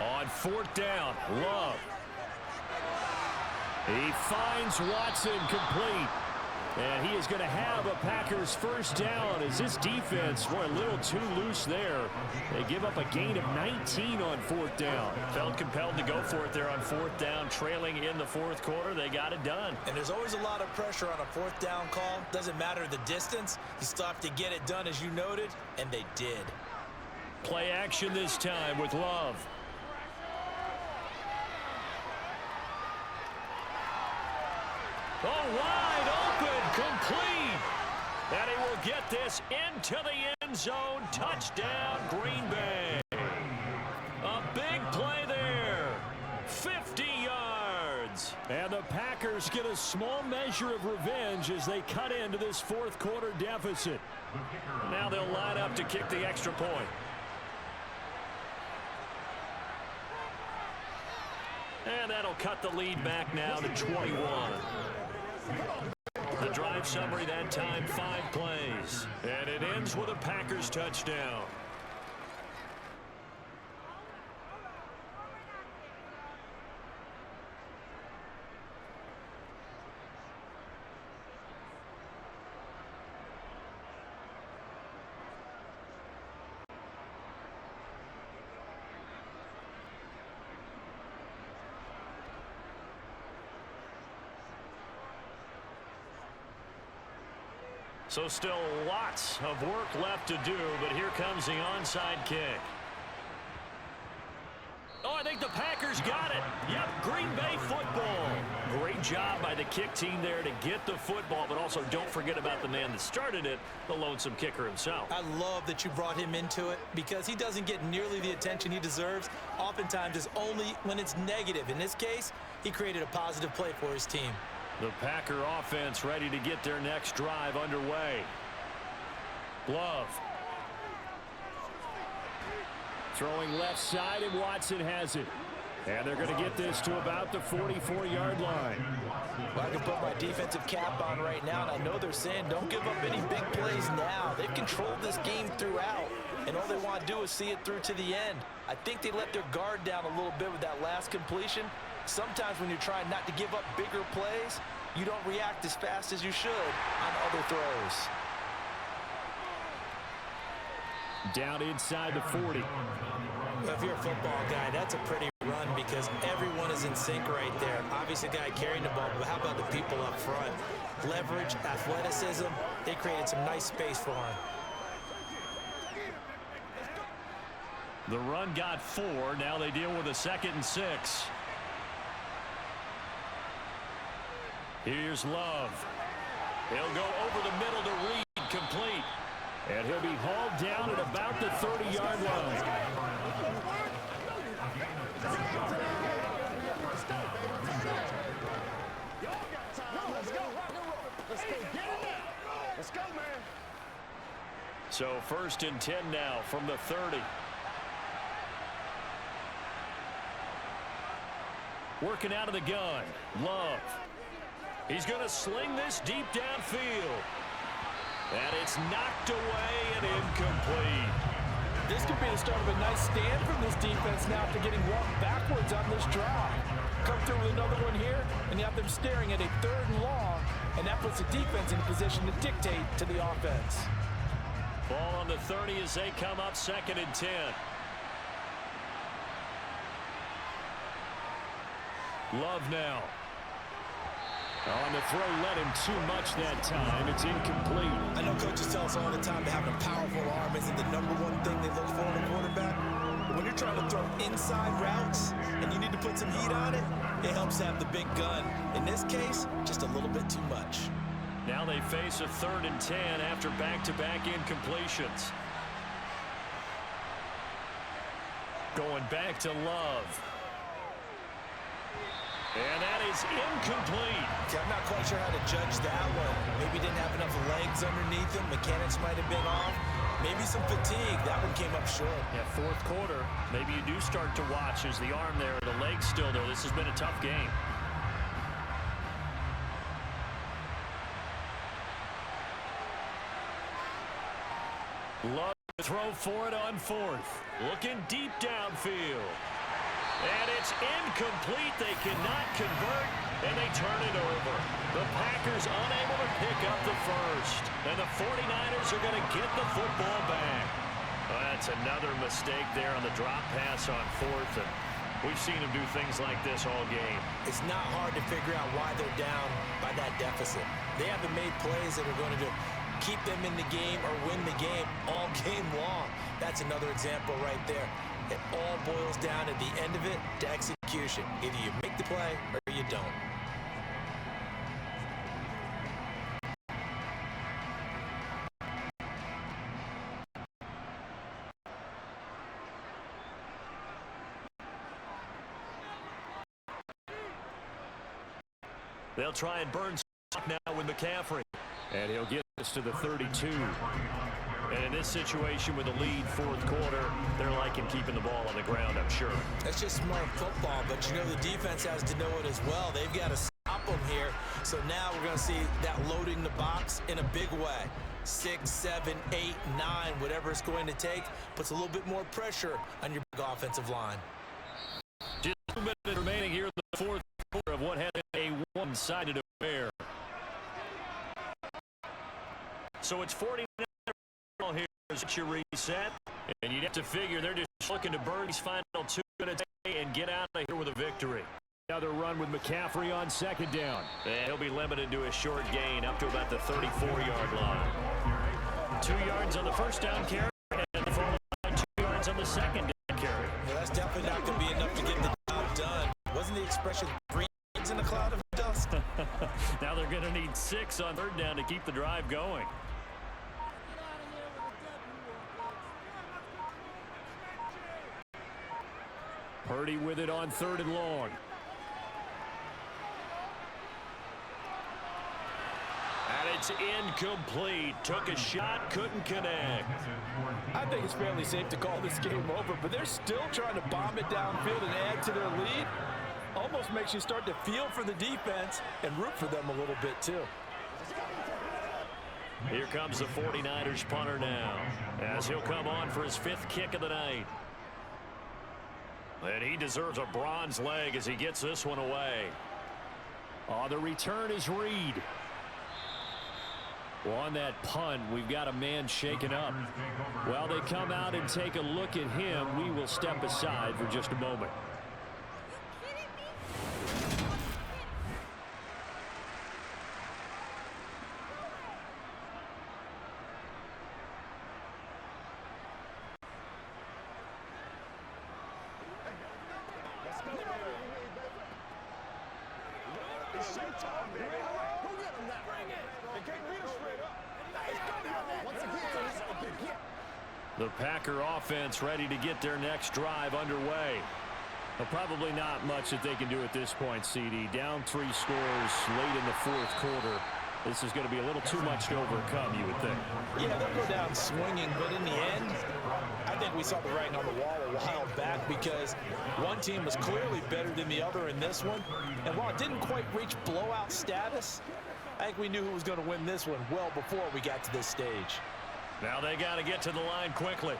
On 4th down, Love. He finds Watson complete. And he is going to have a Packers first down as this defense, boy, a little too loose there. They give up a gain of 19 on 4th down. Felt compelled to go for it there on 4th down, trailing in the 4th quarter. They got it done. And there's always a lot of pressure on a 4th down call. Doesn't matter the distance. You still have to get it done, as you noted, and they did. Play action this time with Love. Oh, wide open, complete. And he will get this into the end zone. Touchdown, Green Bay. A big play there. 50 yards. And the Packers get a small measure of revenge as they cut into this 4th quarter deficit. Now they'll line up to kick the extra point. And that'll cut the lead back now to 21. The drive summary that time, 5 plays. And it ends with a Packers touchdown. So still lots of work left to do, but here comes the onside kick. Oh, I think the Packers got it. Yep, Green Bay football. Great job by the kick team there to get the football, but also don't forget about the man that started it, the lonesome kicker himself. I love that you brought him into it because he doesn't get nearly the attention he deserves. Oftentimes it's only when it's negative. In this case, he created a positive play for his team. The Packer offense ready to get their next drive underway. Love. Throwing left side, and Watson has it. And they're going to get this to about the 44-yard line. Well, I can put my defensive cap on right now, and I know they're saying don't give up any big plays now. They've controlled this game throughout, and all they want to do is see it through to the end. I think they let their guard down a little bit with that last completion. Sometimes when you're trying not to give up bigger plays, you don't react as fast as you should on other throws. Down inside the 40. Well, if you're a football guy, that's a pretty run because everyone is in sync right there. Obviously, the guy carrying the ball, but how about the people up front? Leverage, athleticism, they created some nice space for him. The run got 4. Now they deal with a 2nd and 6. Here's Love. He'll go over the middle to Reed, complete. And he'll be hauled down at about the 30-yard line. Let's go, man. So 1st and 10 now from the 30. Working out of the gun. Love. He's going to sling this deep downfield. And it's knocked away and incomplete. This could be the start of a nice stand from this defense now after getting walked backwards on this drive. Come through with another one here, and you have them staring at a 3rd and long, and that puts the defense in a position to dictate to the offense. Ball on the 30 as they come up 2nd and 10. Love now. On the throw, led him too much that time. It's incomplete. I know coaches tell us all the time that having a powerful arm isn't the #1 thing they look for in a quarterback. But when you're trying to throw inside routes and you need to put some heat on it, it helps to have the big gun. In this case, just a little bit too much. Now they face a 3rd and 10 after back-to-back incompletions. Going back to Love. And that is incomplete. Okay, I'm not quite sure how to judge that one. Maybe didn't have enough legs underneath him. Mechanics might have been off. Maybe some fatigue. That one came up short. Yeah, 4th quarter. Maybe you do start to watch as the arm there, the leg's still there. This has been a tough game. Love to throw for it on 4th. Looking deep downfield. And it's incomplete. They cannot convert, and they turn it over. The Packers unable to pick up the first. And the 49ers are going to get the football back. Well, that's another mistake there on the drop pass on 4th. And we've seen them do things like this all game. It's not hard to figure out why they're down by that deficit. They haven't made plays that are going to keep them in the game or win the game all game long. That's another example right there. It all boils down at the end of it to execution. Either you make the play or you don't. They'll try and burn now with McCaffrey. And he'll get us to the 32. And in this situation with a lead 4th quarter, they're liking keeping the ball on the ground, I'm sure. That's just smart football, but you know the defense has to know it as well. They've got to stop them here. So now we're going to see that loading the box in a big way. 6, 7, 8, 9, whatever it's going to take, puts a little bit more pressure on your big offensive line. Just 2 minutes remaining here in the 4th quarter of what had been a one-sided affair. So it's 49 here as your reset, and you'd have to figure they're just looking to burn these final 2 minutes and get out of here with a victory. Another run with McCaffrey on 2nd down. And he'll be limited to a short gain up to about the 34-yard line. 2 yards on the 1st down carry, and the following 2 yards on the 2nd down carry. Well, that's definitely not going to be enough to get the job done. Wasn't the expression 3 yards in a cloud of dust? Now they're going to need 6 on 3rd down to keep the drive going. Purdy with it on 3rd and long. And it's incomplete. Took a shot, couldn't connect. I think it's fairly safe to call this game over, but they're still trying to bomb it downfield and add to their lead. Almost makes you start to feel for the defense and root for them a little bit too. Here comes the 49ers punter now, as he'll come on for his 5th kick of the night. And he deserves a bronze leg as he gets this one away. On the return is Reed. Well, on that punt, we've got a man shaken up. While they come out and take a look at him, we will step aside for just a moment. The Packer offense ready to get their next drive underway. Well, probably not much that they can do at this point, CD. Down 3 scores late in the 4th quarter. This is going to be a little too much to overcome, you would think. Yeah, they'll go down swinging, but in the end, I think we saw the writing on the wall a while back because one team was clearly better than the other in this one. And while it didn't quite reach blowout status, I think we knew who was going to win this one well before we got to this stage. Now they got to get to the line quickly.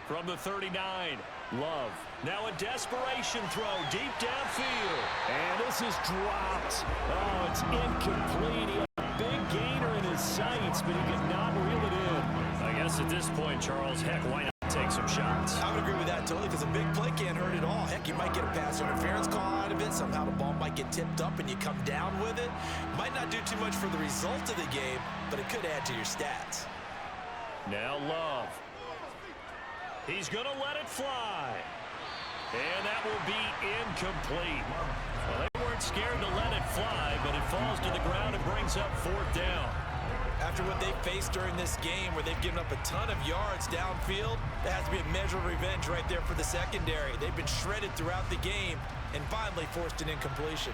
From the 39, Love. Now a desperation throw deep downfield. And this is dropped. Oh, it's incomplete. He had a big gainer in his sights, but he could not reel it in. I guess at this point, Charles, heck, why not take some shots? I would agree with that totally, because a big play can't hurt at all. Heck, you might get a pass interference call out of it. Somehow the ball might get tipped up and you come down with it. Might not do too much for the result of the game, but it could add to your stats. Now Love. He's going to let it fly. And that will be incomplete. Well, they weren't scared to let it fly, but it falls to the ground and brings up 4th down. After what they faced during this game, where they've given up a ton of yards downfield, that has to be a measure of revenge right there for the secondary. They've been shredded throughout the game and finally forced an incompletion.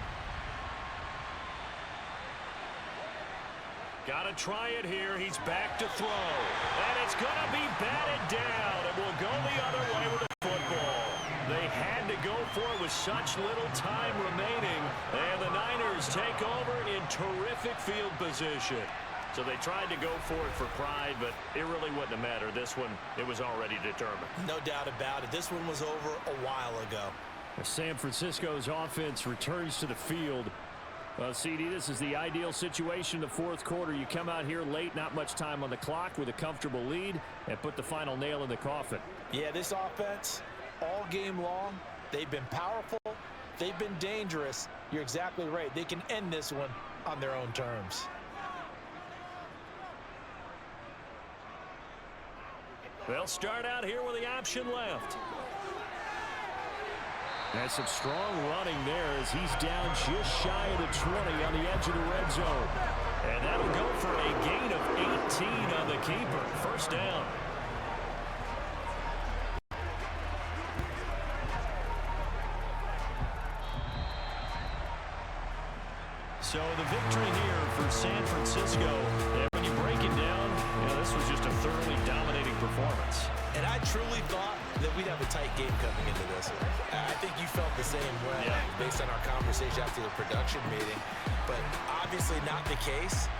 Got to try it here. He's back to throw. And it's going to be batted down. It will go the other way with the football. They had to go for it with such little time remaining. And the Niners take over in terrific field position. So they tried to go for it for pride, but it really wouldn't have mattered. This one, it was already determined. No doubt about it. This one was over a while ago. San Francisco's offense returns to the field. Well, CD, this is the ideal situation in the 4th quarter. You come out here late, not much time on the clock, with a comfortable lead, and put the final nail in the coffin. Yeah, this offense, all game long, they've been powerful, they've been dangerous. You're exactly right. They can end this one on their own terms. They'll start out here with the option left. That's some strong running there as he's down just shy of the 20 on the edge of the red zone. And that'll go for a gain of 18 on the keeper. 1st down. So the victory here for San Francisco. And when you break it down, this was just a thoroughly dominating performance. And I truly thought that we'd have a tight game coming into this. I think you felt the same way based on our conversation after the production meeting. But obviously not the case.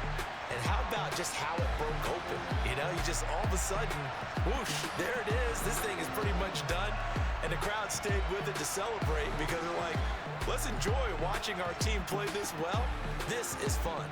And how about just how it broke open? You know, you just all of a sudden, whoosh, there it is. This thing is pretty much done. And the crowd stayed with it to celebrate because they're like, let's enjoy watching our team play this well. This is fun.